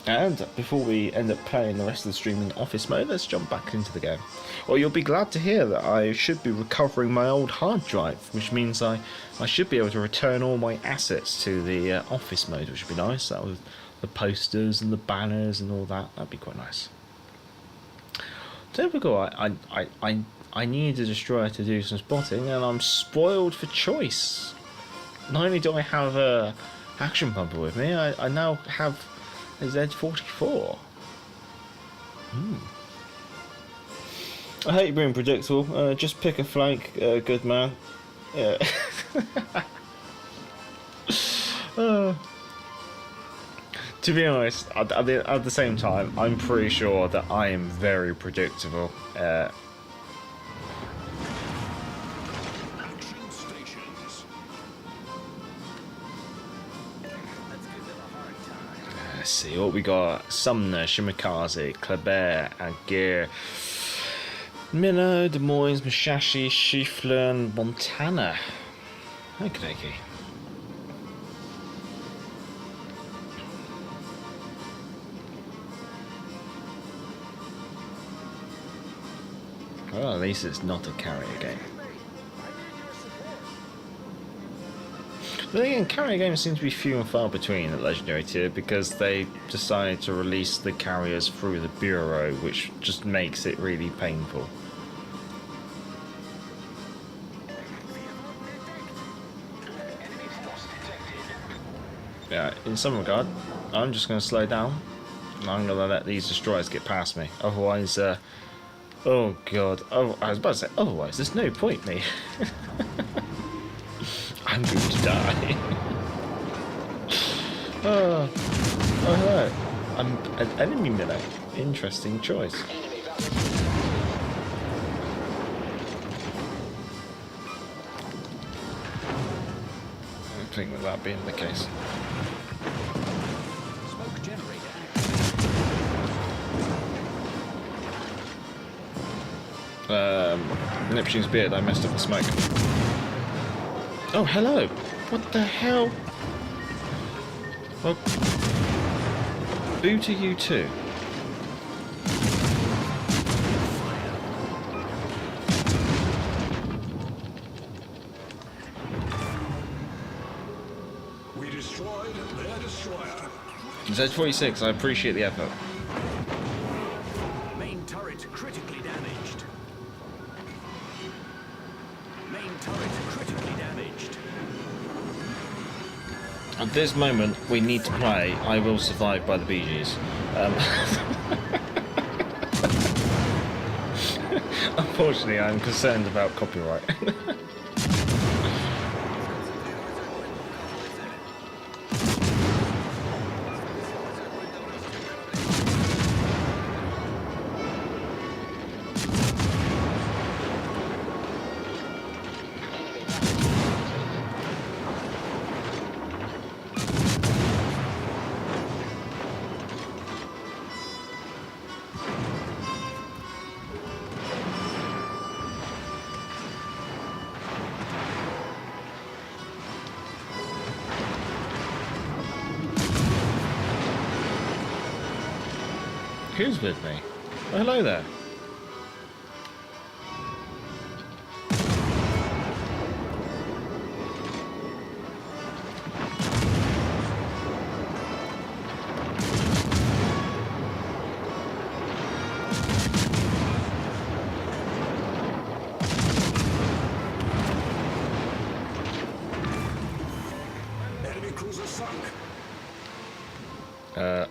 And before we end up playing the rest of the stream in office mode, let's jump back into the game. Well, you'll be glad to hear that I should be recovering my old hard drive, which means I should be able to return all my assets to the office mode, which would be nice. That was the posters and the banners and all that. That'd be quite nice. Typical. I need a destroyer to do some spotting, and I'm spoiled for choice. Not only do I have a Action Pumper with me, I now have a Z44. I hate being predictable. Just pick a flank, good man. Yeah. To be honest, at the same time, I'm pretty sure that I am very predictable. Action stations. Let's see what we got. Sumner, Shimikaze, Kleber, Agir, Minnow, Des Moines, Musashi, Schieflern, Montana. Okay. Well, at least it's not a carrier game. But then again, carrier games seem to be few and far between at Legendary tier because they decided to release the carriers through the Bureau, which just makes it really painful. Yeah, in some regard, I'm just going to slow down and I'm going to let these destroyers get past me. Otherwise, oh god, oh, I was about to say, otherwise there's no point me. I'm going to die. Oh hello. I'm an enemy minnow. Interesting choice. think that being the case. Smoke generator. Neptune's beard, I messed up the smoke. Oh, hello! What the hell? Well, boo to you too. We destroyed their destroyer. Z46, I appreciate the effort. Main turret critically damaged. Main turret critically damaged. At this moment, we need to play I Will Survive by the Bee Gees. Unfortunately, I'm concerned about copyright. Who's with me? Oh, hello there. Enemy cruiser sunk.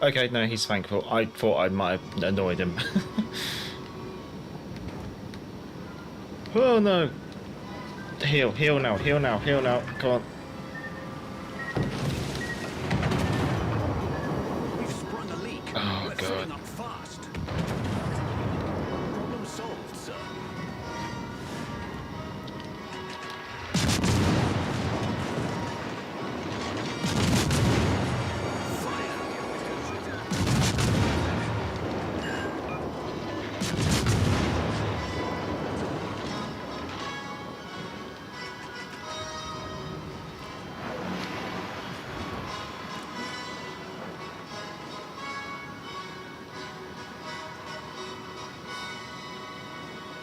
Okay, no, he's thankful. I thought I might have annoyed him. Oh no! Heal now, heal now, heal now. Come on. We've sprung a leak. Oh, Let's God. filling up fast. Problem solved, sir.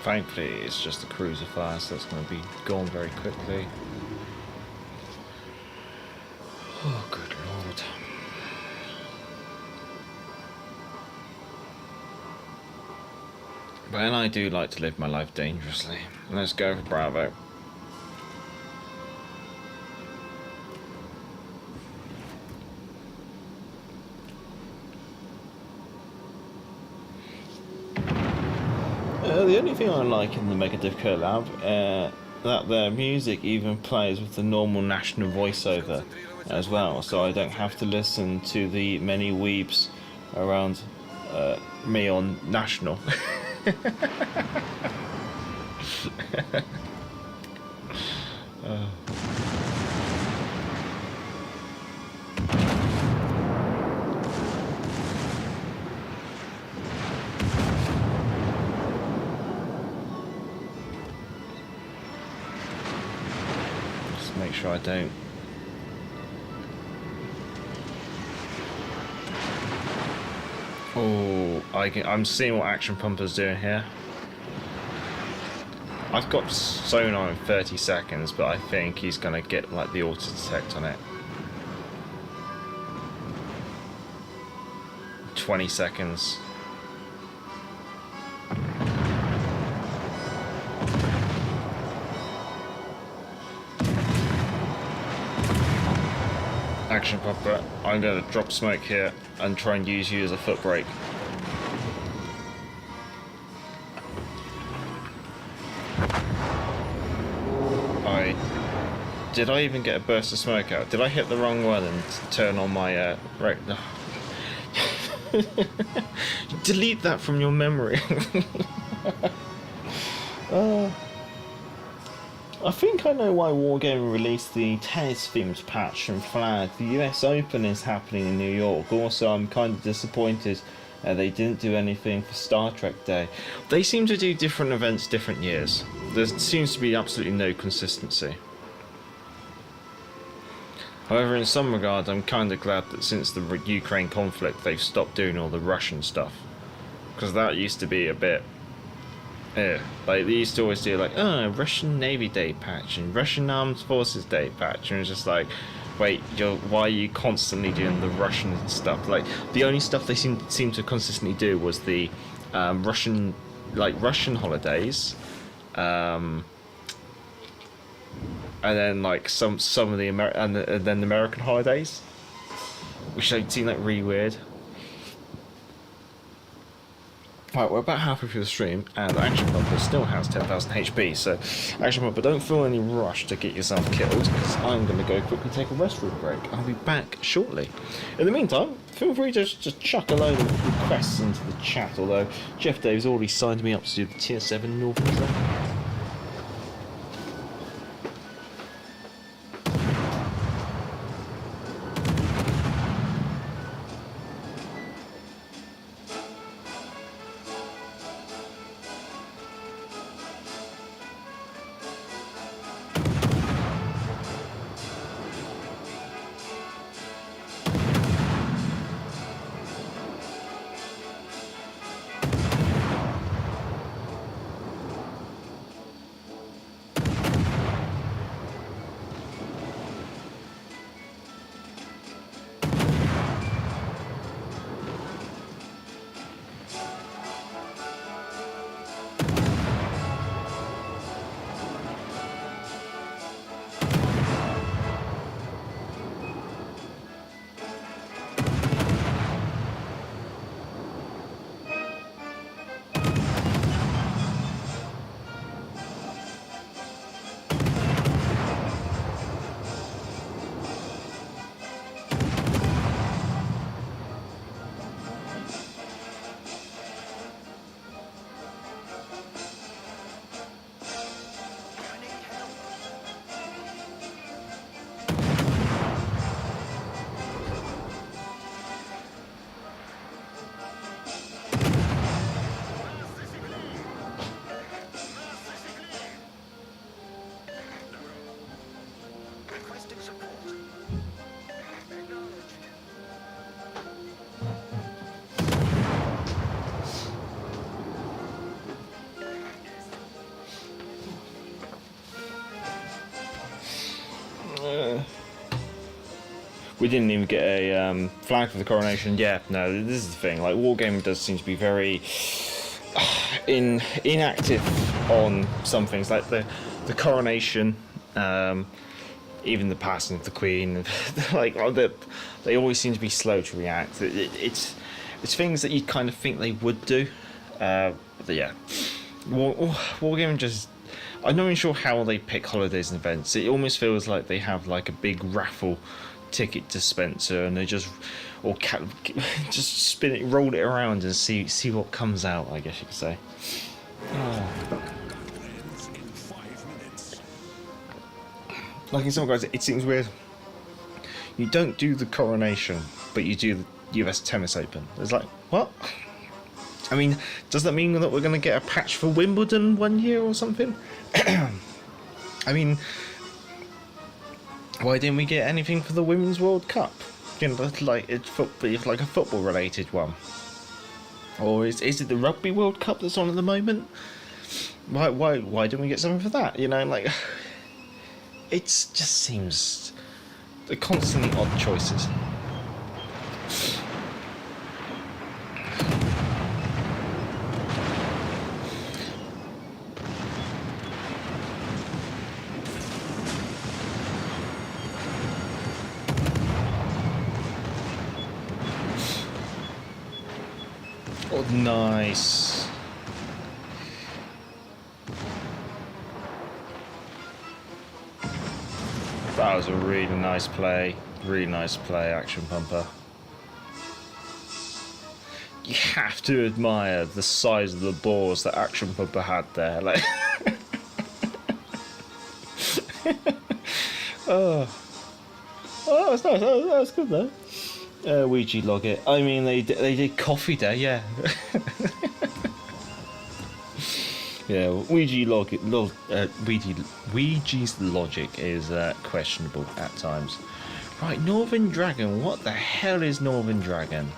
Thankfully, it's just a cruiser fire, so it's going to be gone very quickly. Oh, good lord. But I do like to live my life dangerously. Let's go for Bravo. The only thing I like in the Mega Div collab, that their music even plays with the normal national voiceover as well, so I don't have to listen to the many weeps around me on national. Make sure I don't. Oh, I'm seeing what Action Pumper's doing here. I've got sonar in 30 seconds, but I think he's gonna get like the auto detect on it. 20 seconds. Action Pumper, I'm going to drop smoke here and try and use you as a foot brake. Did I even get a burst of smoke out? Did I hit the wrong one and turn on my right? Delete that from your memory. I think I know why Wargaming released the tennis themed patch and flag. The US Open is happening in New York. Also, I'm kind of disappointed they didn't do anything for Star Trek Day. They seem to do different events different years. There seems to be absolutely no consistency. However, in some regard, I'm kind of glad that since the Ukraine conflict, they've stopped doing all the Russian stuff. Because that used to be a bit... yeah, like they used to always do like, oh, Russian Navy Day patch and Russian Armed Forces Day patch, and it's just like, wait, why are you constantly doing the Russian stuff? Like the only stuff they seem to consistently do was the Russian holidays, and then like some of the and then the American holidays, which I seem like really weird. Right, we're about halfway through the stream, and Action Pumper still has 10,000 HP, so Action Pumper, don't feel any rush to get yourself killed, because I'm going to go quickly take a restroom break. I'll be back shortly. In the meantime, feel free to just chuck a load of requests into the chat, although Jeff Dave's already signed me up to do the Tier 7 Northern Zone. We didn't even get a flag for the coronation. Yeah, no, this is the thing. Like, Wargaming does seem to be very inactive on some things, like the coronation, even the passing of the Queen. Like, they always seem to be slow to react. It's things that you kind of think they would do. But yeah, Wargaming just... I'm not even sure how they pick holidays and events. It almost feels like they have like a big raffle ticket dispenser, and they just just spin it, roll it around, and see what comes out, I guess you could say. Like in some guys, it seems weird. You don't do the coronation, but you do the US Tennis Open. It's like, what? I mean, does that mean that we're going to get a patch for Wimbledon one year or something? I mean, why didn't we get anything for the Women's World Cup? You know, like it's like a football-related one. Or is it the Rugby World Cup that's on at the moment? Why didn't we get something for that? You know, like, it just seems they're constantly odd choices. Oh, nice. That was a really nice play. Really nice play, Action Pumper. You have to admire the size of the balls that Action Pumper had there. Like, Oh, that's nice. That's good though. Ouija log it. I mean, they did coffee day, yeah. Yeah, Ouija's logic is questionable at times. Right, Northern Dragon. What the hell is Northern Dragon?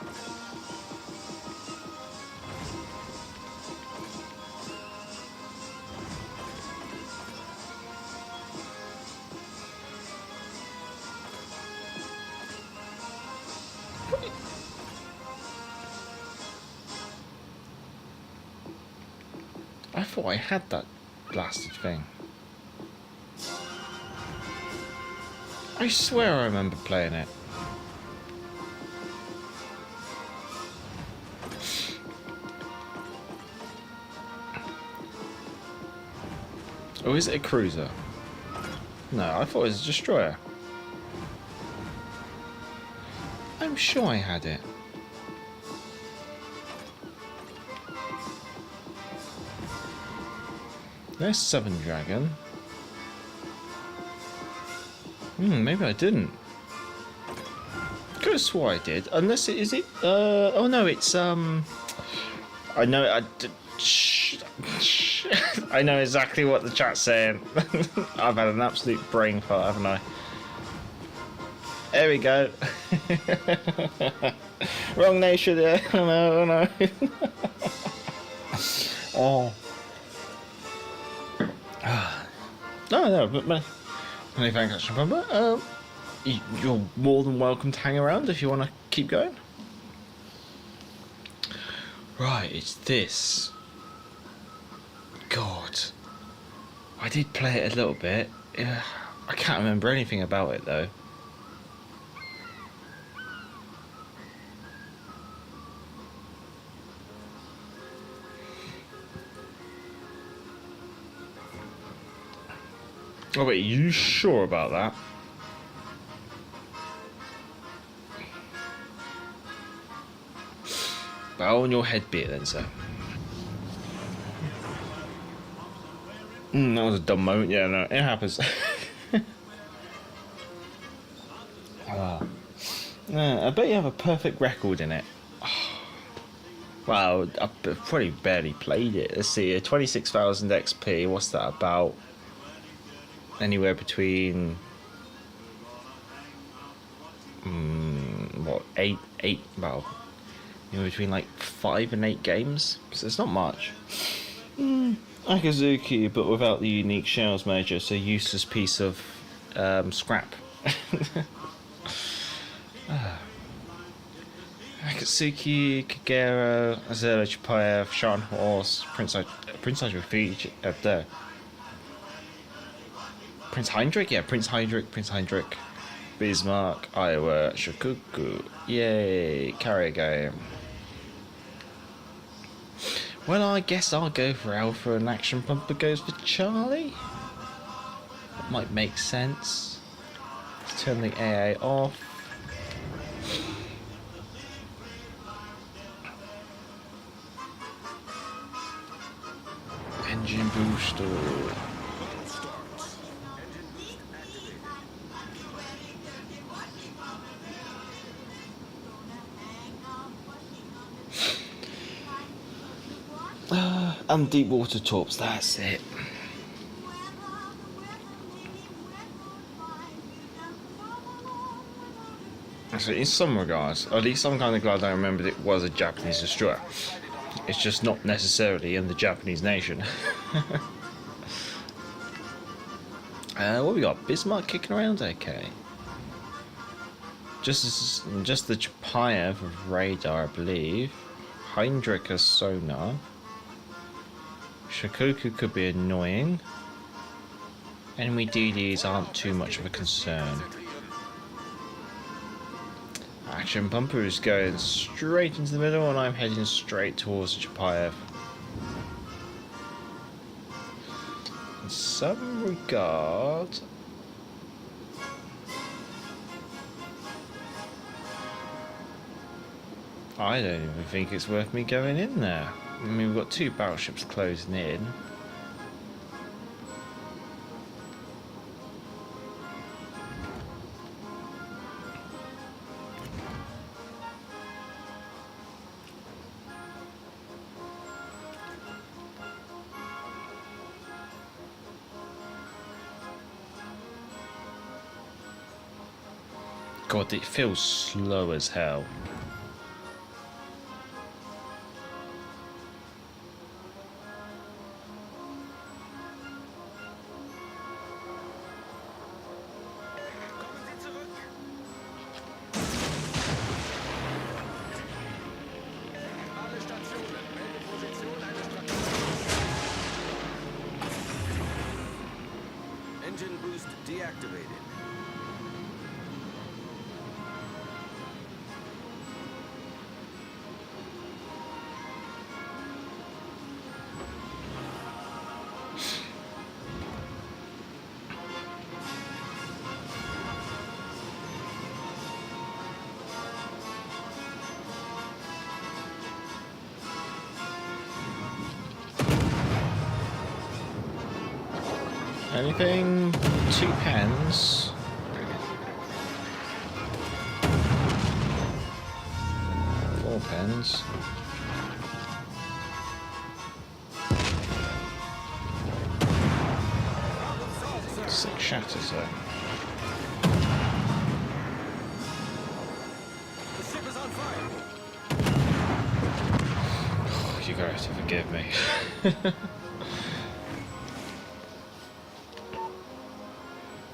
I thought I had that blasted thing. I swear I remember playing it. Or is it a cruiser? No, I thought it was a destroyer. I'm sure I had it. There's Southern Dragon. Maybe I didn't. Could have swore I did. Unless it is it. Oh no, it's I know. I know exactly what the chat's saying. I've had an absolute brain fart, haven't I? There we go. Wrong nation there. Oh no, oh no. Oh. No, but many thanks, Action Pumper. You're more than welcome to hang around if you want to keep going. Right, it's this. God. I did play it a little bit. I can't remember anything about it though. Oh wait, are you sure about that? Bow on your head beer then, sir. That was a dumb moment. Yeah, no, it happens. I bet you have a perfect record in it. Wow, I've probably barely played it. Let's see, 26,000 XP. What's that about? Anywhere between what, eight well, between like 5 and 8 games, so it's not much. Akazuki, but without the unique shells major, so useless piece of scrap. Akatsuki, Kagero, Azera Chapayev, Shan Horse, Prince Hydrick, there. Prince Heinrich? Yeah, Prince Heinrich. Bismarck, Iowa, Shikuku. Yay, carrier game. Well, I guess I'll go for Alpha and Action Pumper goes for Charlie. That might make sense. Let's turn the AA off. Engine booster. And deep water torps, that's it. So in some regards, or at least I'm kind of glad I remembered it was a Japanese destroyer. It's just not necessarily in the Japanese nation. What we got? Bismarck kicking around, okay. Just the Chapayev of radar, I believe. Heinrich has sonar. Shikoku could be annoying. Enemy DDs aren't too much of a concern. Action Pumper is going straight into the middle and I'm heading straight towards Chapayev. In some regard, I don't even think it's worth me going in there. I mean, we've got 2 battleships closing in. God, it feels slow as hell. Engine boost deactivated. Anything? 2 pens. 4 pens. Six shatters there. The ship is on fire. Oh, you're gonna have to forgive me.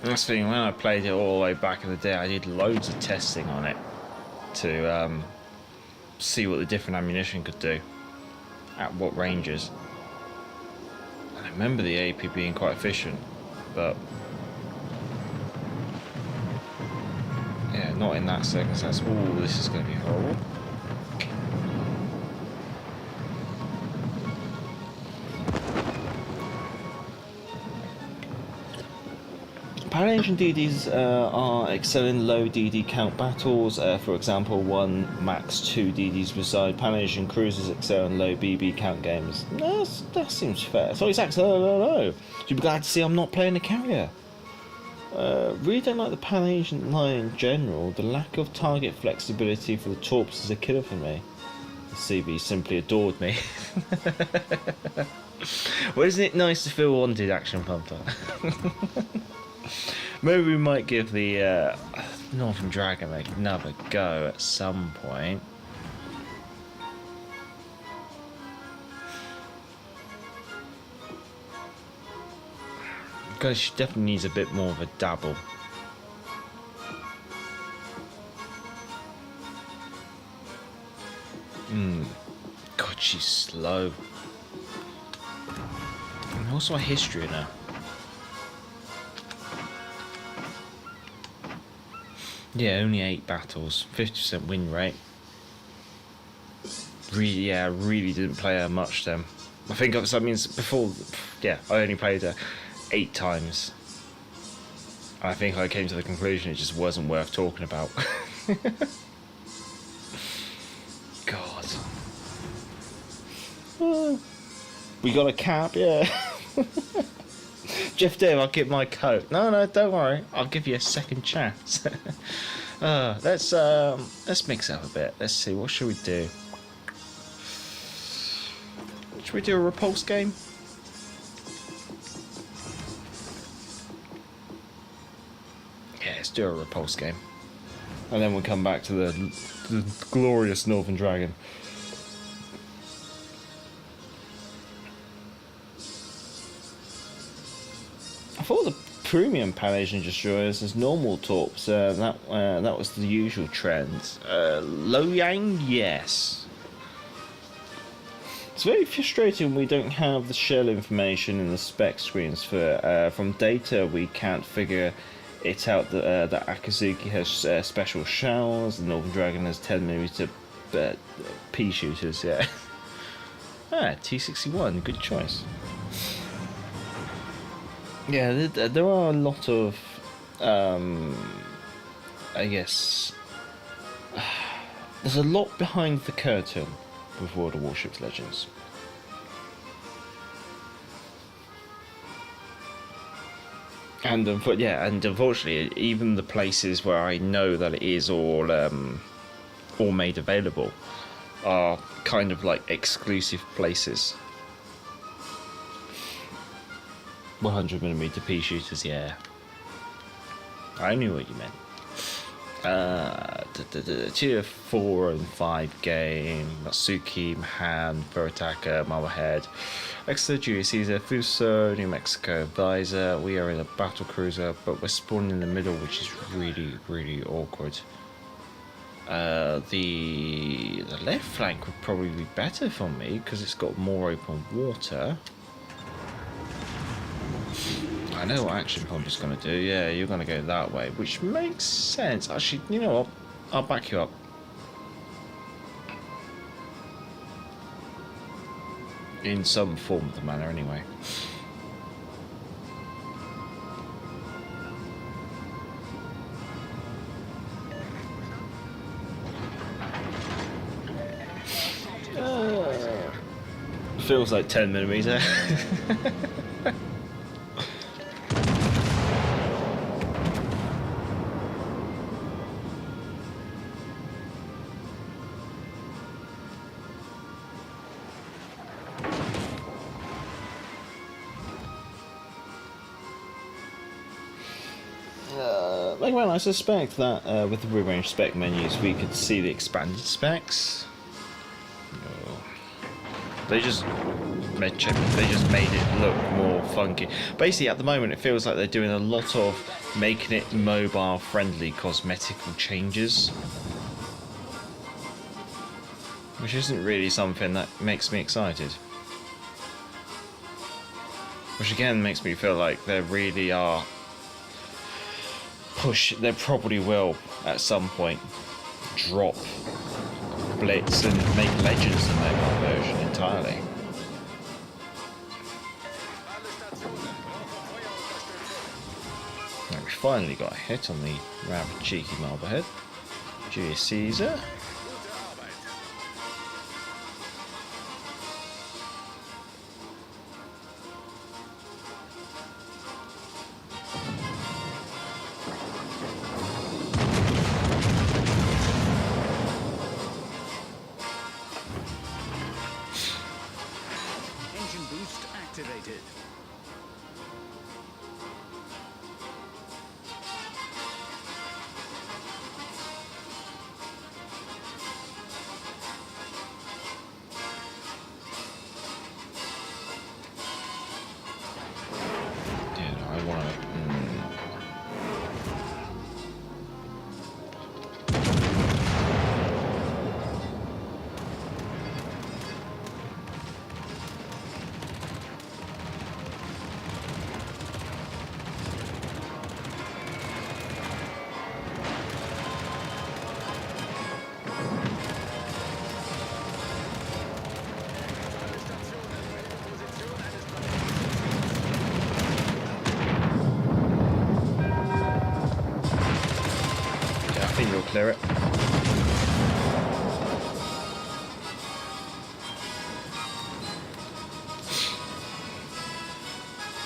That's the thing, when I played it all the way back in the day, I did loads of testing on it to see what the different ammunition could do at what ranges. And I remember the AP being quite efficient, but yeah, not in that circumstance. Oh, this is going to be horrible. Power Engine DDs are excelling low DD count battles. For example, 1 max 2 DDs beside Power Engine cruisers excel in low BB count games. That seems fair. So exactly, no. You'll be glad to see I'm not playing a carrier. Really don't like the Power Engine line in general. The lack of target flexibility for the torps is a killer for me. The CB simply adored me. Well, isn't it nice to feel wanted, Action Pumper? Maybe we might give the Northern Dragon another go at some point. Because she definitely needs a bit more of a dabble. God, she's slow. And also a history in her. Yeah, only 8 battles, 50% win rate. Really, yeah, I really didn't play her much then. I think that means before, yeah, I only played her 8 times. I think I came to the conclusion it just wasn't worth talking about. God. We got a cap, yeah. Jeff Dave, I'll get my coat. No, don't worry. I'll give you a second chance. Let's mix up a bit. Let's see. What should we do? Should we do a Repulse game? Yeah, let's do a Repulse game, and then we'll come back to the glorious Northern Dragon. I thought the premium Power Engine destroyers as normal torps. That was the usual trend. Low Yang, yes. It's very frustrating we don't have the shell information in the spec screens for. From data, we can't figure it out that Akazuki has special shells. The Northern Dragon has 10mm pea shooters. Yeah. T61, good choice. Yeah, there are a lot of, I guess, there's a lot behind the curtain with World of Warships Legends. And unfortunately, even the places where I know that it is all made available are kind of like exclusive places. 100mm pea shooters, yeah. I knew what you meant. Tier 4 and 5 game. Natsuki, Mahan, Furataka, Marblehead, Exeter, Julius Caesar, Fuso, New Mexico, Advisor. We are in a battle cruiser, but we're spawning in the middle, which is really awkward. The left flank would probably be better for me because it's got more open water. I know what Action Pump is going to do. Yeah, you're going to go that way, which makes sense. Actually, you know what? I'll back you up. In some form of the manner, anyway. Feels like 10mm. Well, I suspect that with the rearranged spec menus we could see the expanded specs. No. They just made it look more funky. Basically, at the moment, it feels like they're doing a lot of making it mobile-friendly cosmetical changes, which isn't really something that makes me excited. Which again makes me feel like they really are they probably will at some point drop Blitz and make Legends the mobile version entirely. Now we finally got a hit on the rather cheeky Marblehead. Julius Caesar. Activated. Dude, I want to. Clear it.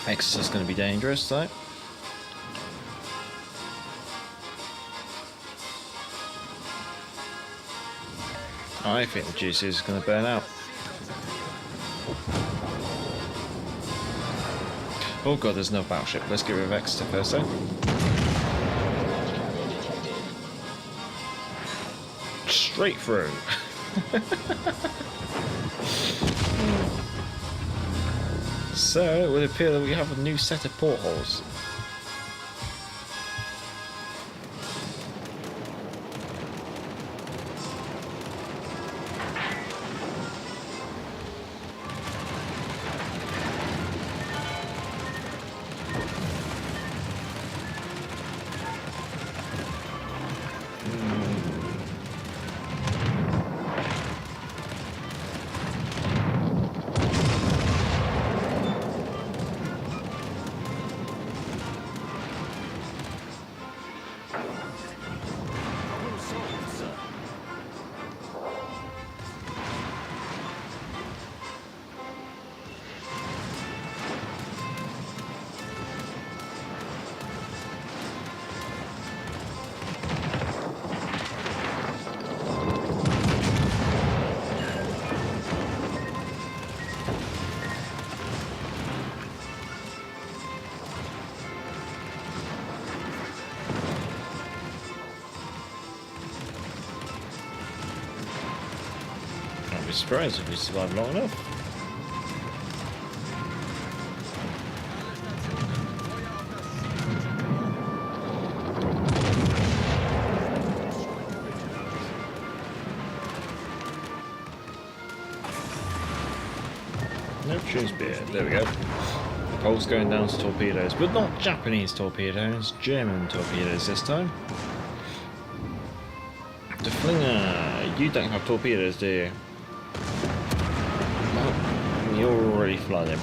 Exeter's going to be dangerous though. I think the juice is going to burn out. Oh god, there's no battleship. Let's get rid of Exeter first though. Straight through. So it would appear that we have a new set of portholes. be surprised if we survive long enough. Neptune's beer. There we go. Repulse going down to torpedoes, but not Japanese torpedoes, German torpedoes this time. The Flinger, you don't have torpedoes, do you? Well, you're already flooded.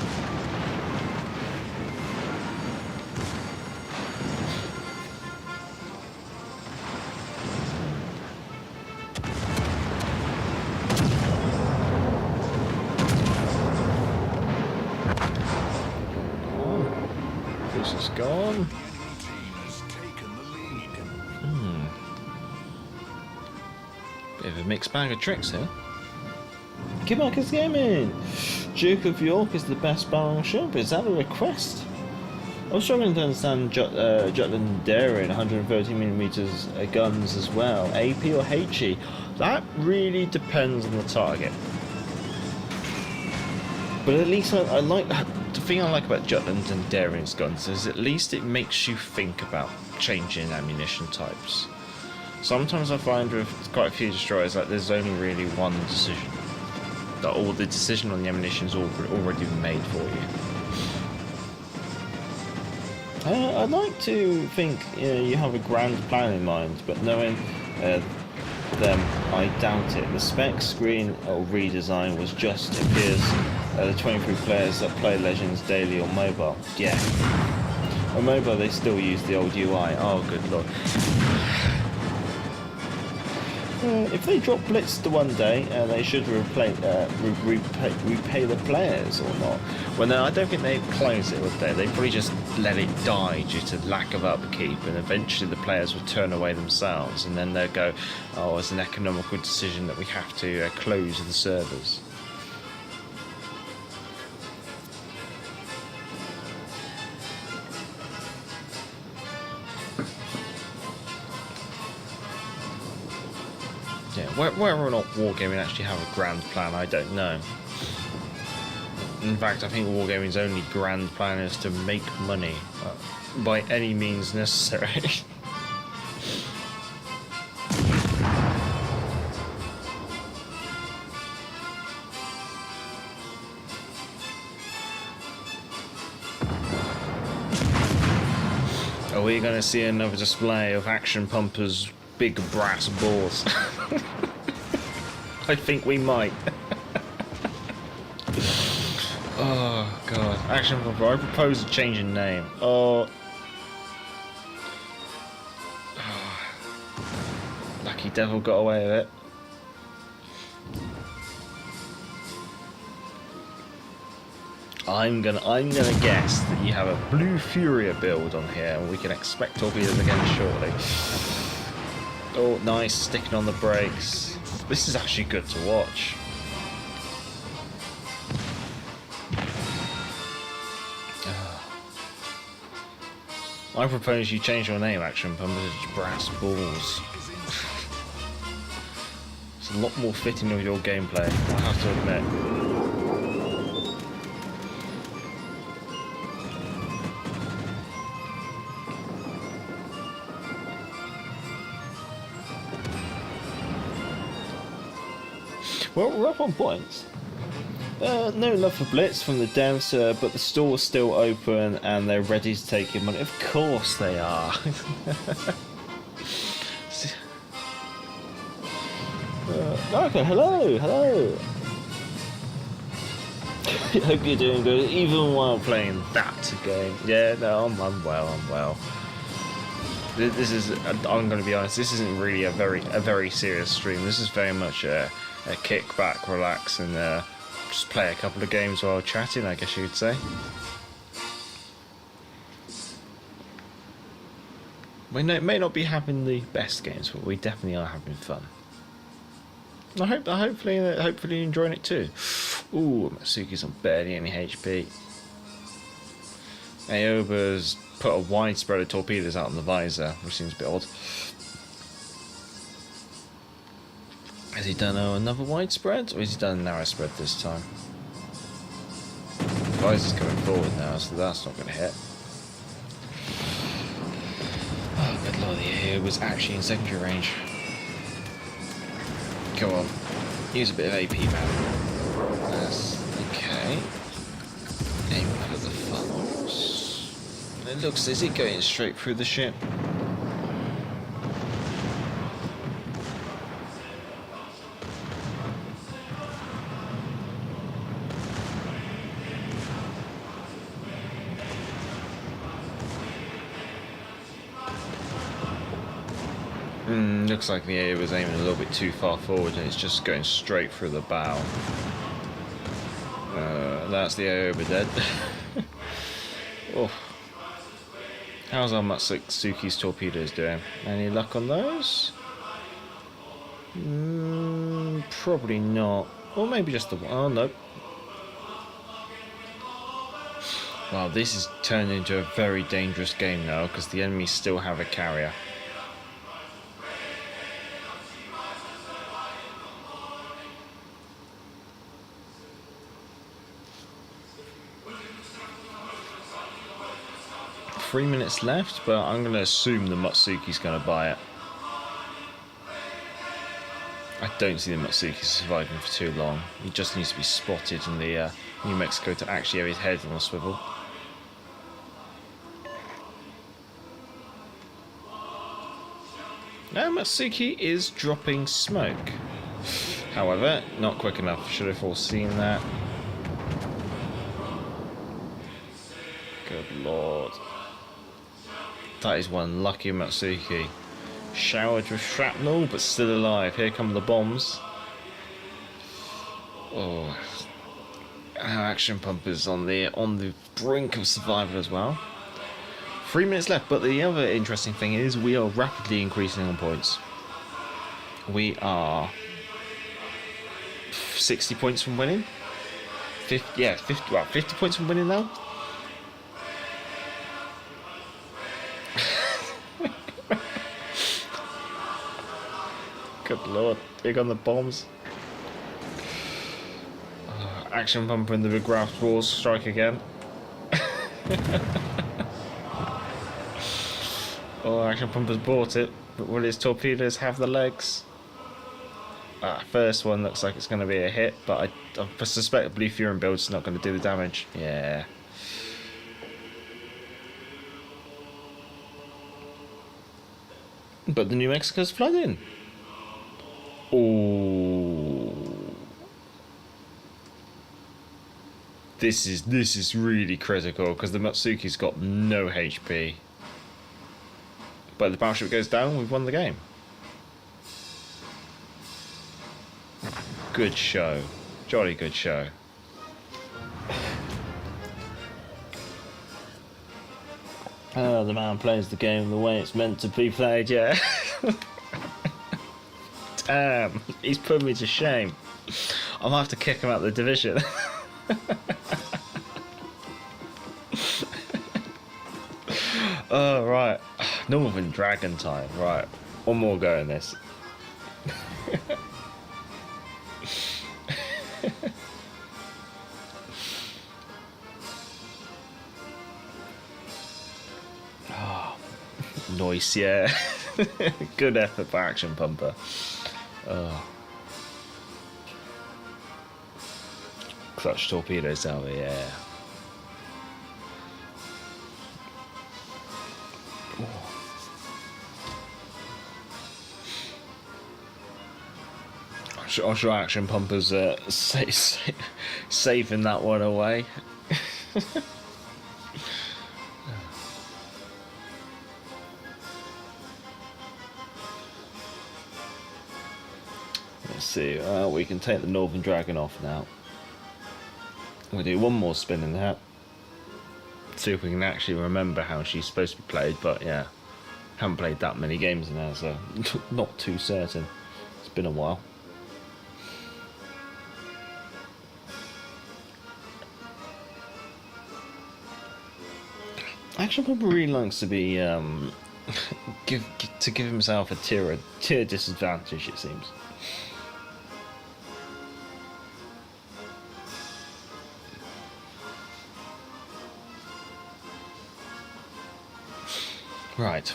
This is gone. Bit of a mixed bag of tricks here. Kimarcus Gaming! Duke of York is the best battleship. Is that a request? I was struggling to understand Jutland Daring 130mm guns as well. AP or HE? That really depends on the target. But at least I like that. The thing I like about Jutland and Daring's guns is at least it makes you think about changing ammunition types. Sometimes I find with quite a few destroyers that there's only really one decision. That all the decision on the ammunition is already been made for you. I'd like to think you have a grand plan in mind, but knowing them, I doubt it. The spec screen or redesign was just appears the 23 players that play Legends daily or mobile. Yeah. On mobile they still use the old UI. Oh good lord. If they drop Blitz to one day, they should repay the players or not. Well, no, I don't think they'd close it, would they? They'd probably just let it die due to lack of upkeep, and eventually the players would turn away themselves, and then they'll go, oh, it's an economical decision that we have to close the servers. Yeah, whether or not Wargaming actually have a grand plan, I don't know. In fact, I think Wargaming's only grand plan is to make money by any means necessary. Are we going to see another display of Action Pumper's big brass balls? I think we might. Oh god, Action Pumper, I propose a change in name. Oh. Lucky Devil got away with it. I'm gonna guess that you have a Blue Furia build on here, and we can expect torpedoes again shortly. Oh, nice, sticking on the brakes. This is actually good to watch. I propose you change your name, Action Pumper, to Brass Balls. It's a lot more fitting with your gameplay, I have to admit. Well, we're up on points. No love for Blitz from the devs, but the store's still open and they're ready to take your money. Of course they are. Okay, hello. Hope you're doing good, even while playing that game. Yeah, no, I'm well. This is, I'm going to be honest, this isn't really a very serious stream. This is very much a kick back, relax, and just play a couple of games while chatting, I guess you could say. We may not be having the best games, but we definitely are having fun. I hope hopefully you're enjoying it too. Ooh, Matsuki's on barely any HP. Aoba's put a wide spread of torpedoes out on the visor, which seems a bit odd. Has he done another widespread, or has he done a narrow spread this time? Guys is coming forward now, so that's not going to hit. Oh, good lord, he was actually in secondary range. Go on, use a bit of AP, man. That's okay. Aim for the funnels. It looks, is he going straight through the ship? Looks like the AA was aiming a little bit too far forward and it's just going straight through the bow. That's the AA over dead. Oh. How's our Matsuki's torpedoes doing? Any luck on those? Probably not. Or maybe just the one. Oh, no. Wow, this is turned into a very dangerous game now because the enemy still have a carrier. .3 minutes left, but I'm going to assume the Matsuki's going to buy it. I don't see the Matsuki surviving for too long. He just needs to be spotted in the New Mexico to actually have his head on a swivel. Now Matsuki is dropping smoke. However, not quick enough. Should have foreseen that. Good lord. That is one lucky Matsuki. Showered with shrapnel, but still alive. Here come the bombs. Oh, our action pumpers on the brink of survival as well. 3 minutes left, but the other interesting thing is we are rapidly increasing on points. We are 60 points from winning. 50 points from winning now. Good lord, big on the bombs. Action pumper in the big raft walls strike again. Oh, action pumper's bought it, but will his torpedoes have the legs? First one looks like it's going to be a hit, but I suspect Blue Fury build's not going to do the damage. Yeah. But the New Mexico's flooding. Oh, this is really critical because the Matsuki's got no HP. But if the battleship goes down, we've won the game. Good show, jolly good show. Oh, the man plays the game the way it's meant to be played. Yeah. Damn, he's put me to shame. I'll have to kick him out of the division. Oh, right. Northern Dragon time. Right. One more go in this. Oh, nice, yeah. Good effort by action pumper. Oh. Clutch torpedoes over, yeah. I'm sure action pumpers saving that one away. Let's see, we can take the Northern Dragon off now. We'll do one more spin in that. See if we can actually remember how she's supposed to be played, but yeah. Haven't played that many games now, so not too certain. It's been a while. Action Pumper really likes to be give himself a tier disadvantage, it seems. Right.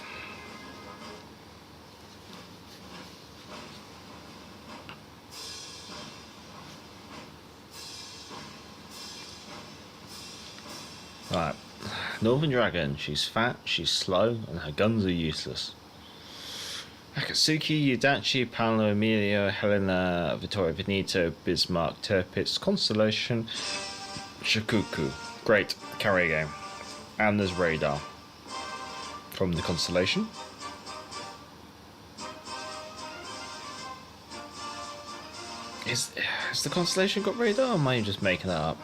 Right. Northern Dragon. She's fat, she's slow, and her guns are useless. Akatsuki, Yudachi, Paolo, Emilio, Helena, Vittorio Veneto, Bismarck, Tirpitz, Constellation, Shikuku. Great. Carrier game. And there's radar. From the Constellation. Has the Constellation got radar, or am I just making that up?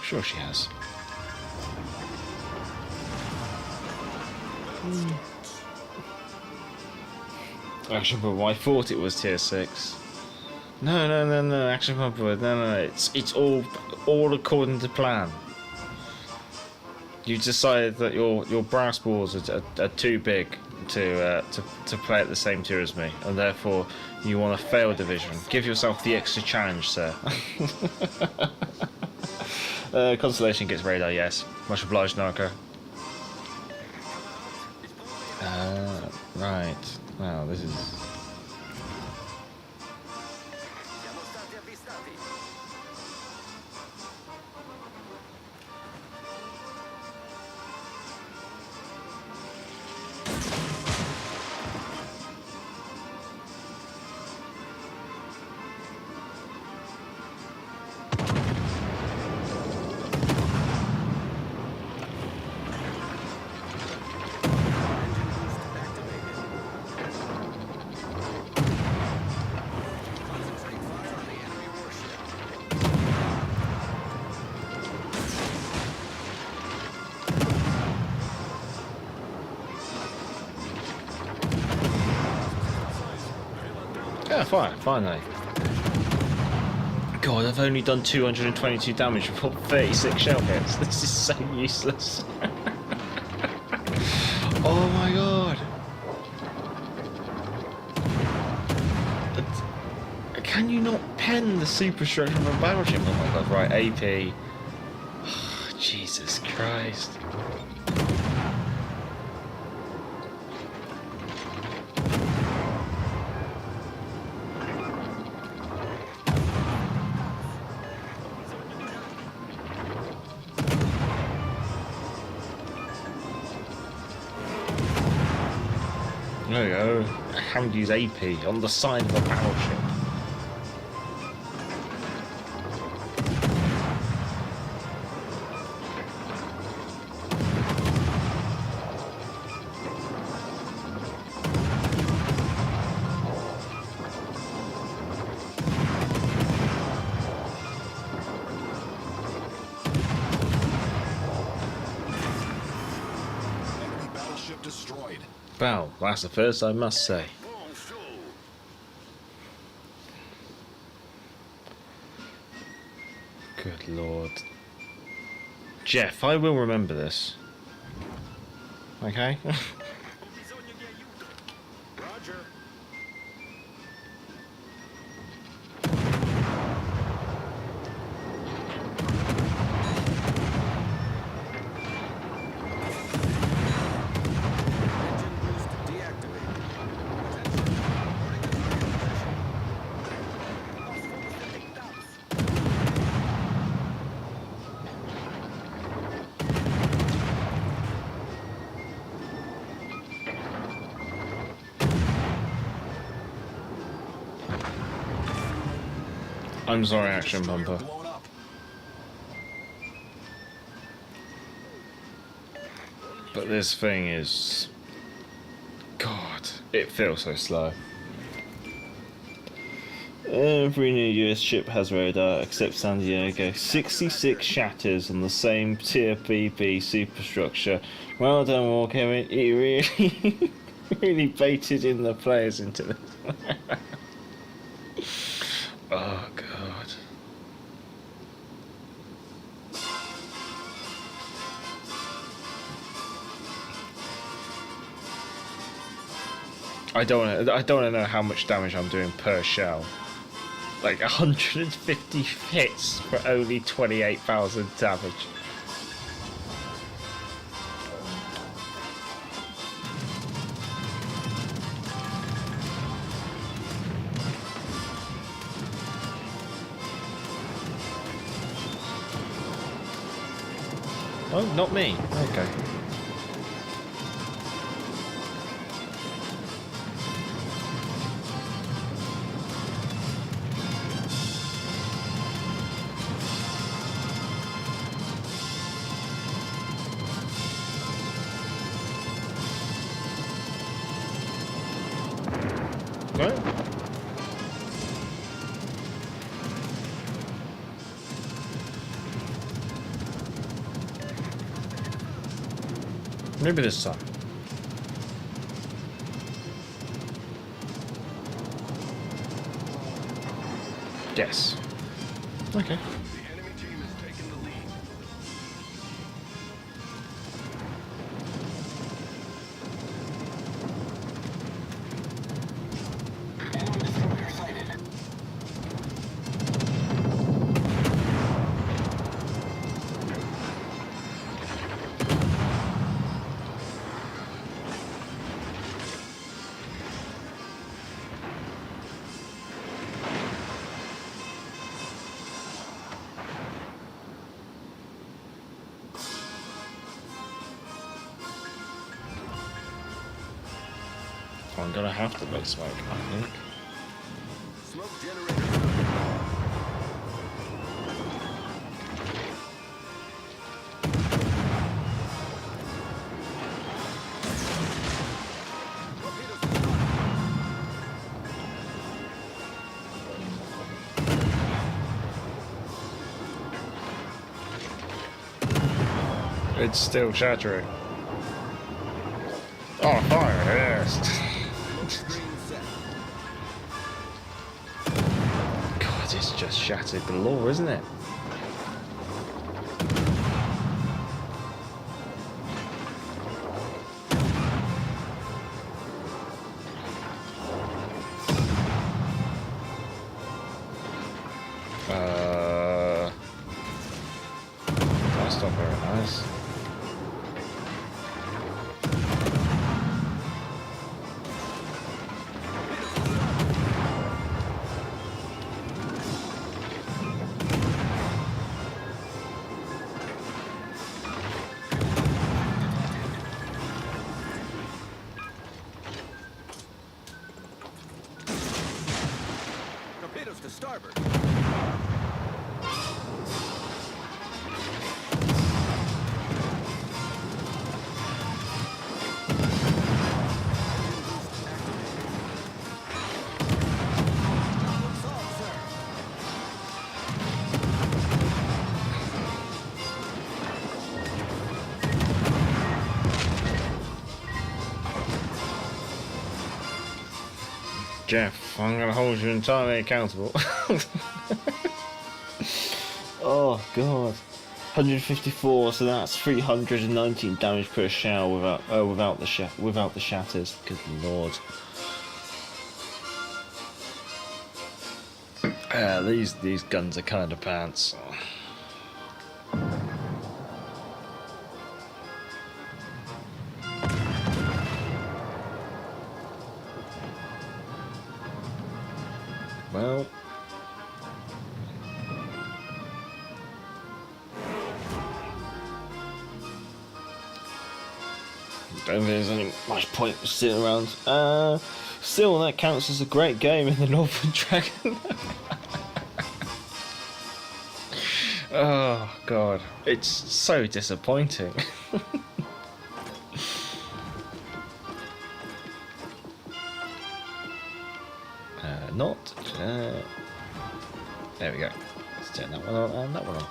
Sure she has. Action Pumper, I thought it was tier 6. No, Action Pumper, no, it's all according to plan. You decided that your brass balls are too big to play at the same tier as me, and therefore you want a fail division. Give yourself the extra challenge, sir. Constellation gets radar, yes. Much obliged, Narco. Right. Wow, this is... Yeah, finally. God, I've only done 222 damage for 36 shell hits. This is so useless. Oh my god. Can you not pen the superstructure of a battleship? Oh my god, right, AP. Oh, Jesus Christ. There we go. I haven't used AP on the side of a battleship. Enemy battleship destroyed. Well, that's the first, I must say. Good lord. Jeff, I will remember this. Okay? Roger. I'm sorry, Action Bumper. Blown up. But this thing is... God, it feels so slow. Every new US ship has radar except San Diego. 66 shatters on the same tier BB superstructure. Well done, Orkan. You really, really baited in the players into this. Oh, God. I don't want to know how much damage I'm doing per shell. Like 150 hits for only 28,000 damage. Oh, not me. Okay. Right. Maybe this time. Yes. Okay. The enemy team has taken the lead. Enemy destroyer sighted. I'm gonna have to make smoke, I think. Smoke generator. It's still shattering. Oh, fire, yes. God, it's just shattered galore, isn't it? That's not very nice. Torpedoes to starboard. Jeff, I'm gonna hold you entirely accountable. Oh god, 154. So that's 319 damage per shell without the shatters. Good lord. These guns are kind of pants. Well, don't think there's any much point sitting around. Still, that counts as a great game in the Northern Dragon. Oh god, it's so disappointing. There we go. Let's turn that one on and that one on.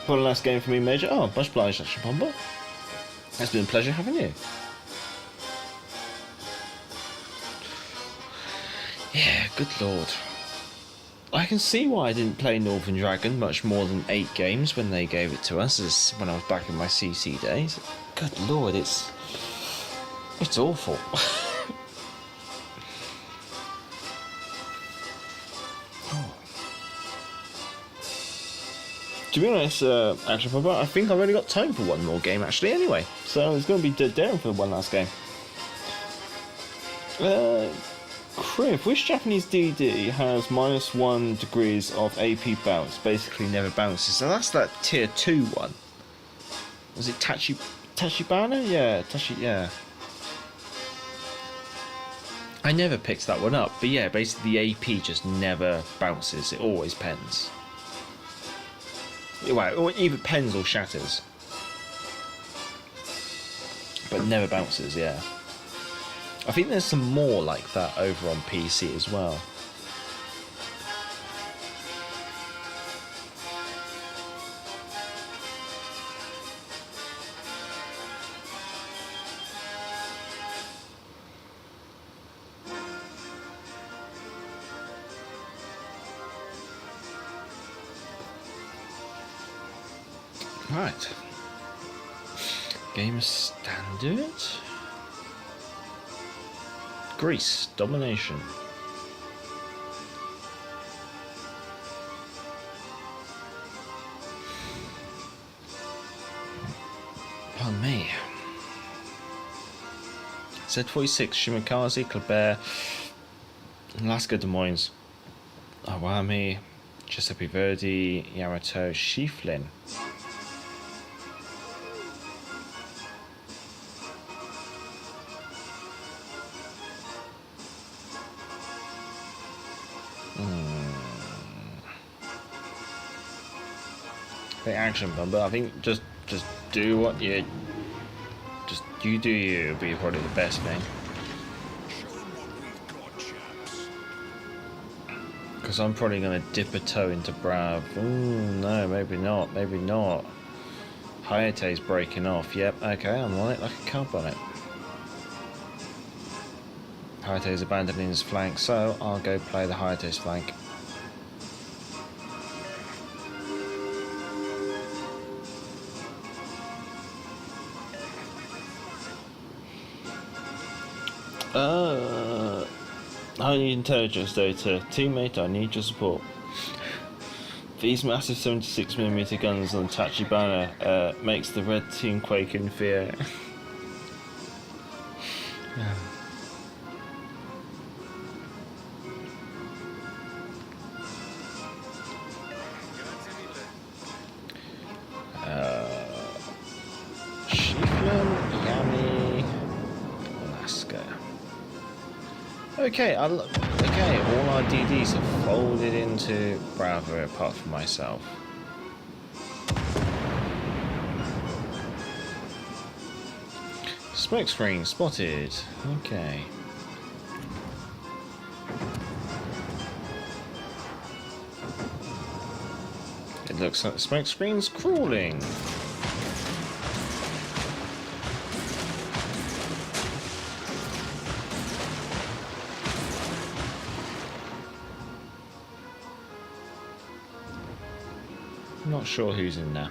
One last game for me, Major. Oh, much obliged, Shapomba. It's been a pleasure having you. Yeah, good lord. I can see why I didn't play Northern Dragon much more than 8 games when they gave it to us, as when I was back in my CC days. Good lord, it's... It's awful. To be honest, actually, I think I've only got time for one more game actually anyway. So it's going to be dead daring for the one last game. Criv, which Japanese DD has -1 degrees of AP bounce? Basically never bounces. So that's that tier 2 one. Was it Tachibana? Yeah, yeah. I never picked that one up, but yeah, basically the AP just never bounces. It always pens. Well, or either pens or shatters. But never bounces, yeah. I think there's some more like that over on PC as well. Right. Game standard. Greece, domination. Pardon me. Z46, Shimakaze, Kleber, Alaska, Des Moines, Awami, Giuseppe Verdi, Yamato, Schieflin. The action bump, but I think just do what you you do you. It'll be probably the best thing. Because I'm probably gonna dip a toe into Brav. Ooh, no, maybe not. Maybe not. Hayate's breaking off. Yep. Okay, I'm on it like a cub on it. Hayate's abandoning his flank, so I'll go play the Hayate's flank. I need intelligence data. Teammate, I need your support. These massive 76mm guns on Tachibana makes the red team quake in fear. Okay, all our DDs have folded into Bravo apart from myself. Smoke screen spotted. Okay. It looks like the smoke screen's crawling. Not sure who's in there.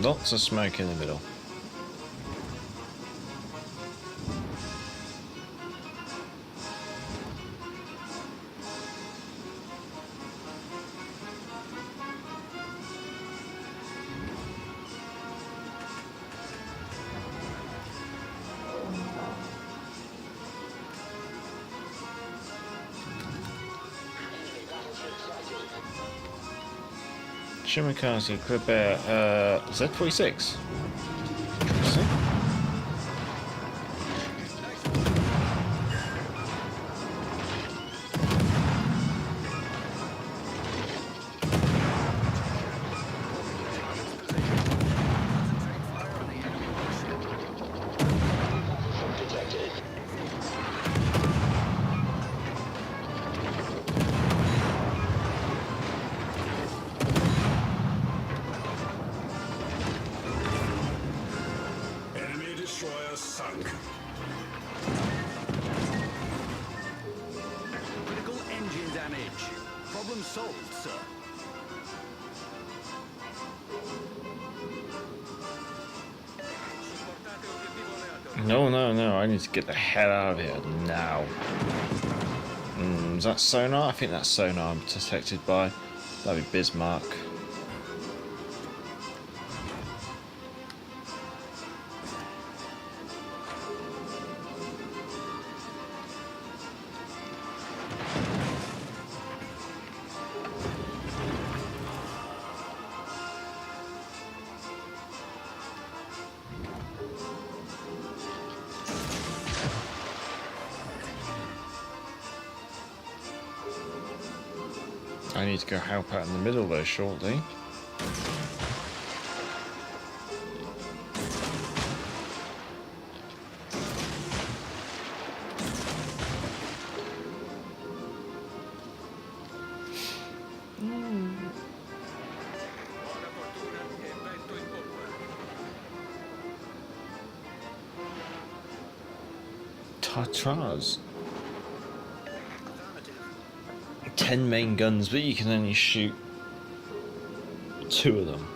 Lots of smoke in the middle. Shimakaze, Kleber, Z46. Interesting. Problem solved, sir. No, no, no, I need to get the hell out of here now. Is that sonar? I think that's sonar I'm detected by. That'd be Bismarck. I need to go help out in the middle though shortly. Tatars. 10 main guns, but you can only shoot 2 of them.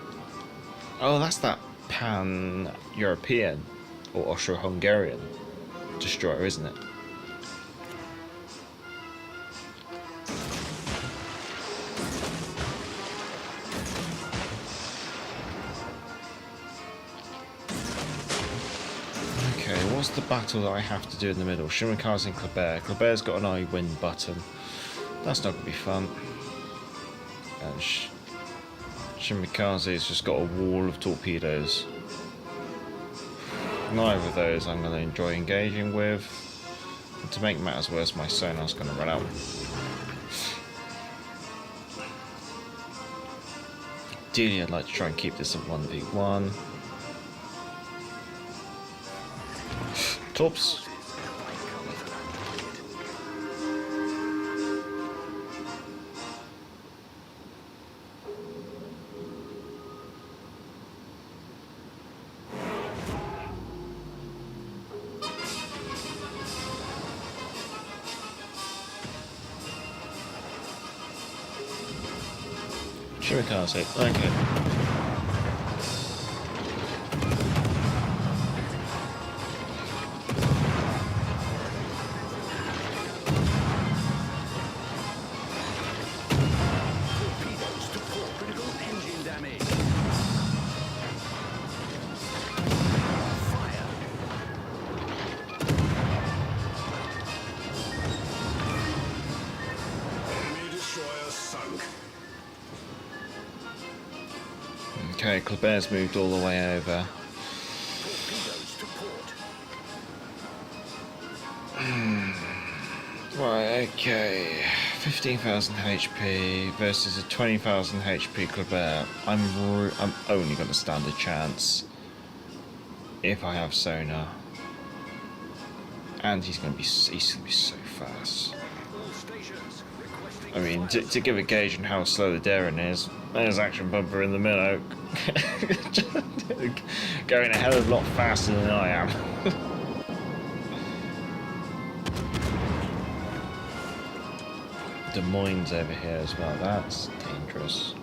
Oh, that's that Pan-European or Austro-Hungarian destroyer, isn't it? Okay, what's the battle that I have to do in the middle? Shimakaze and Kleber. Kleber's got an I win button. That's not going to be fun. And Shimikaze's just got a wall of torpedoes. Neither of those I'm going to enjoy engaging with. And to make matters worse, my sonar's going to run out. Ideally, I'd like to try and keep this at 1v1. Torps. Shimikaze, okay. Torpedoes to port. Critical engine damage. Fire. Enemy destroyer sunk. Okay, Kleber's moved all the way over. Torpedoes to port. Right, okay. 15,000 HP versus a 20,000 HP Kleber. I'm only going to stand a chance if I have sonar. And he's going to be so fast. All stations requesting I mean, to give a gauge on how slow the Daring is, there's Action Bumper in the middle, going a hell of a lot faster than I am. Des Moines over here as well, that's dangerous.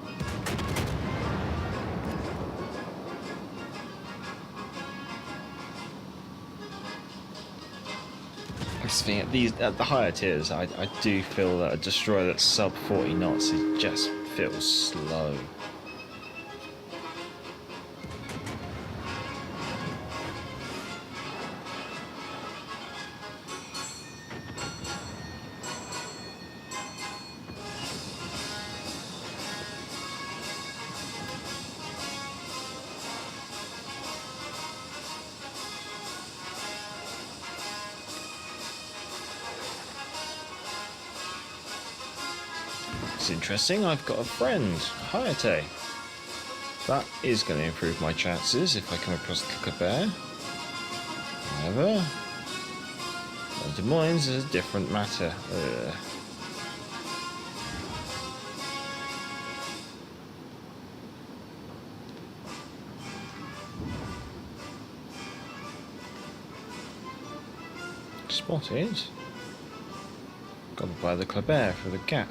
At the higher tiers, I do feel that a destroyer that's sub 40 knots just feels slow. It's interesting, I've got a friend, Hayate. That is going to improve my chances if I come across the Kleber. However, Des Moines is a different matter. Spotted. Got to buy the Kleber for the gap.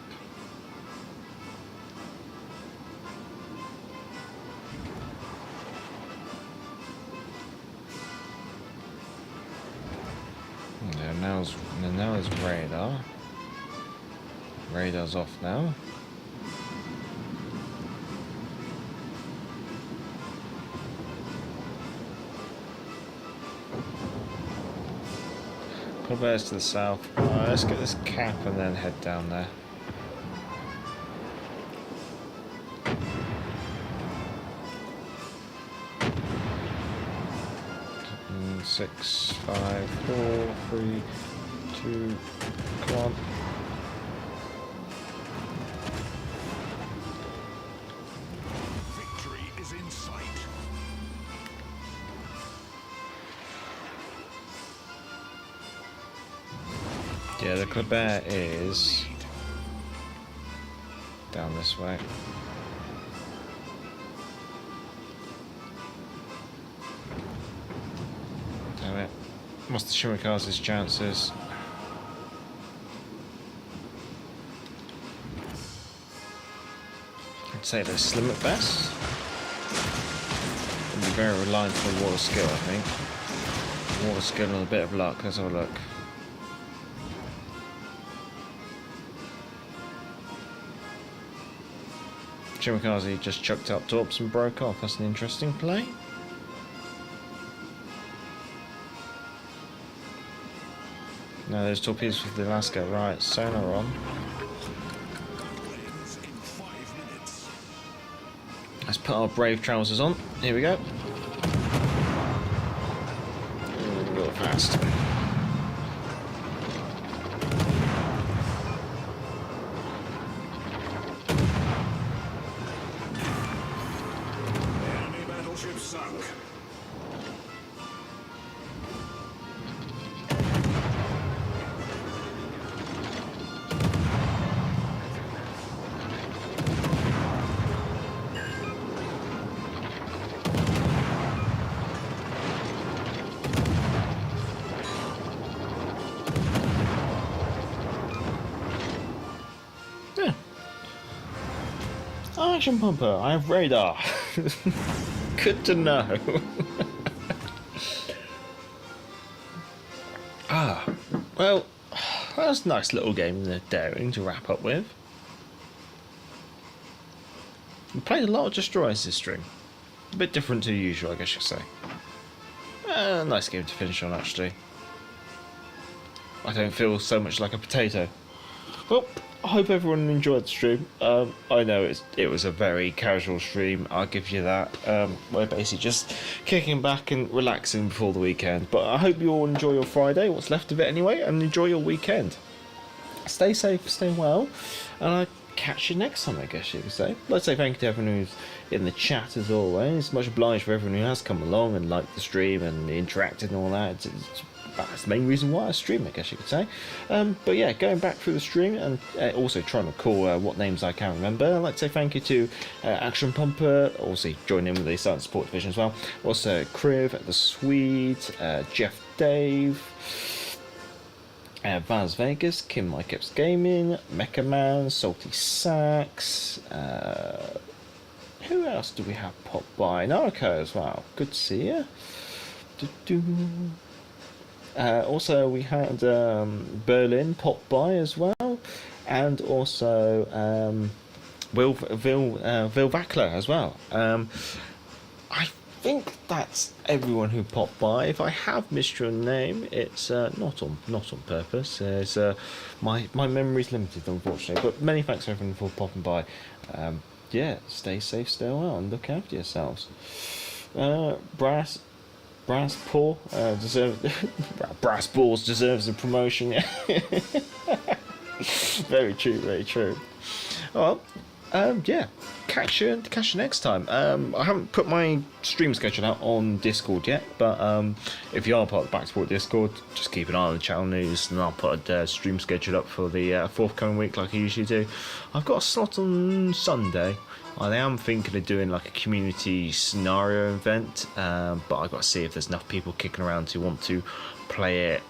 Radar's off now. Colbert's to the south. Let's get this cap and then head down there. 6, 5, 4, 3, 2, come on. Victory is in sight. Yeah, the Colbert is down this way. Damn it. What's the Shimikaze's chances? I'd say they're slim at best. It'll be very reliant on the water skill, I think. Water skill and a bit of luck. Let's have a look. Shimikaze just chucked up torps and broke off. That's an interesting play. No, there's torpedoes with the Alaska. Right, sonar on. Let's put our brave trousers on. Here we go. A little fast. Enemy battleship sunk. Action pumper, I have radar. Good to know. Well, that's a nice little game in the daring to wrap up with. We played a lot of destroyers this stream. A bit different to usual, I guess you could say. Nice game to finish on, actually. I don't feel so much like a potato. Well, I hope everyone enjoyed the stream. I know it was a very casual stream, I'll give you that. We're basically just kicking back and relaxing before the weekend. But I hope you all enjoy your Friday, what's left of it anyway, and enjoy your weekend. Stay safe, stay well, and I'll catch you next time, I guess you could say. Let's say thank you to everyone who's in the chat as always. Much obliged for everyone who has come along and liked the stream and interacted and all that. That's the main reason why I stream, I guess you could say. But yeah, going back through the stream and also trying to recall what names I can remember. I'd like to say thank you to Action Pumper, also join in with the Silent Support Division as well. Also Kriv, the Swede, Jeff Dave, Vaz Vegas, Kim Mykeps Gaming, Mecha Man, Salty Sax. Who else do we have pop by? Narco as well. Good to see you. Also, we had Berlin pop by as well, and also Vil Vackler as well. I think that's everyone who popped by. If I have missed your name, it's not on purpose. It's my memory's limited, unfortunately. But many thanks everyone for popping by. Yeah, stay safe, stay well, and look after yourselves. Brass Balls deserves a promotion. Yeah. Very true, very true. Well, yeah, catch you next time. I haven't put my stream schedule out on Discord yet, but if you are part of the Backsport Discord, just keep an eye on the channel news, and I'll put a stream schedule up for the forthcoming week like I usually do. I've got a slot on Sunday. I am thinking of doing like a community scenario event, but I've got to see if there's enough people kicking around who want to play it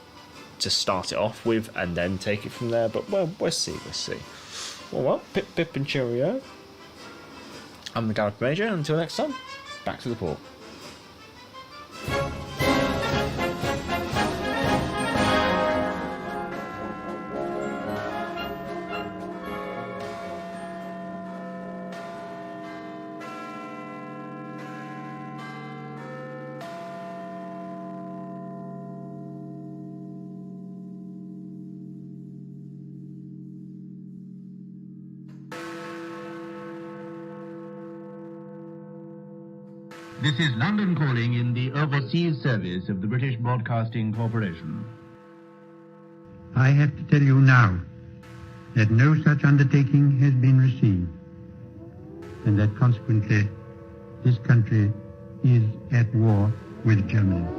to start it off with and then take it from there. But well, we'll see. Well, pip and cheerio. I'm the Gareth Major, and until next time, back to the port. This is London calling in the Overseas Service of the British Broadcasting Corporation. I have to tell you now that no such undertaking has been received, and that consequently this country is at war with Germany.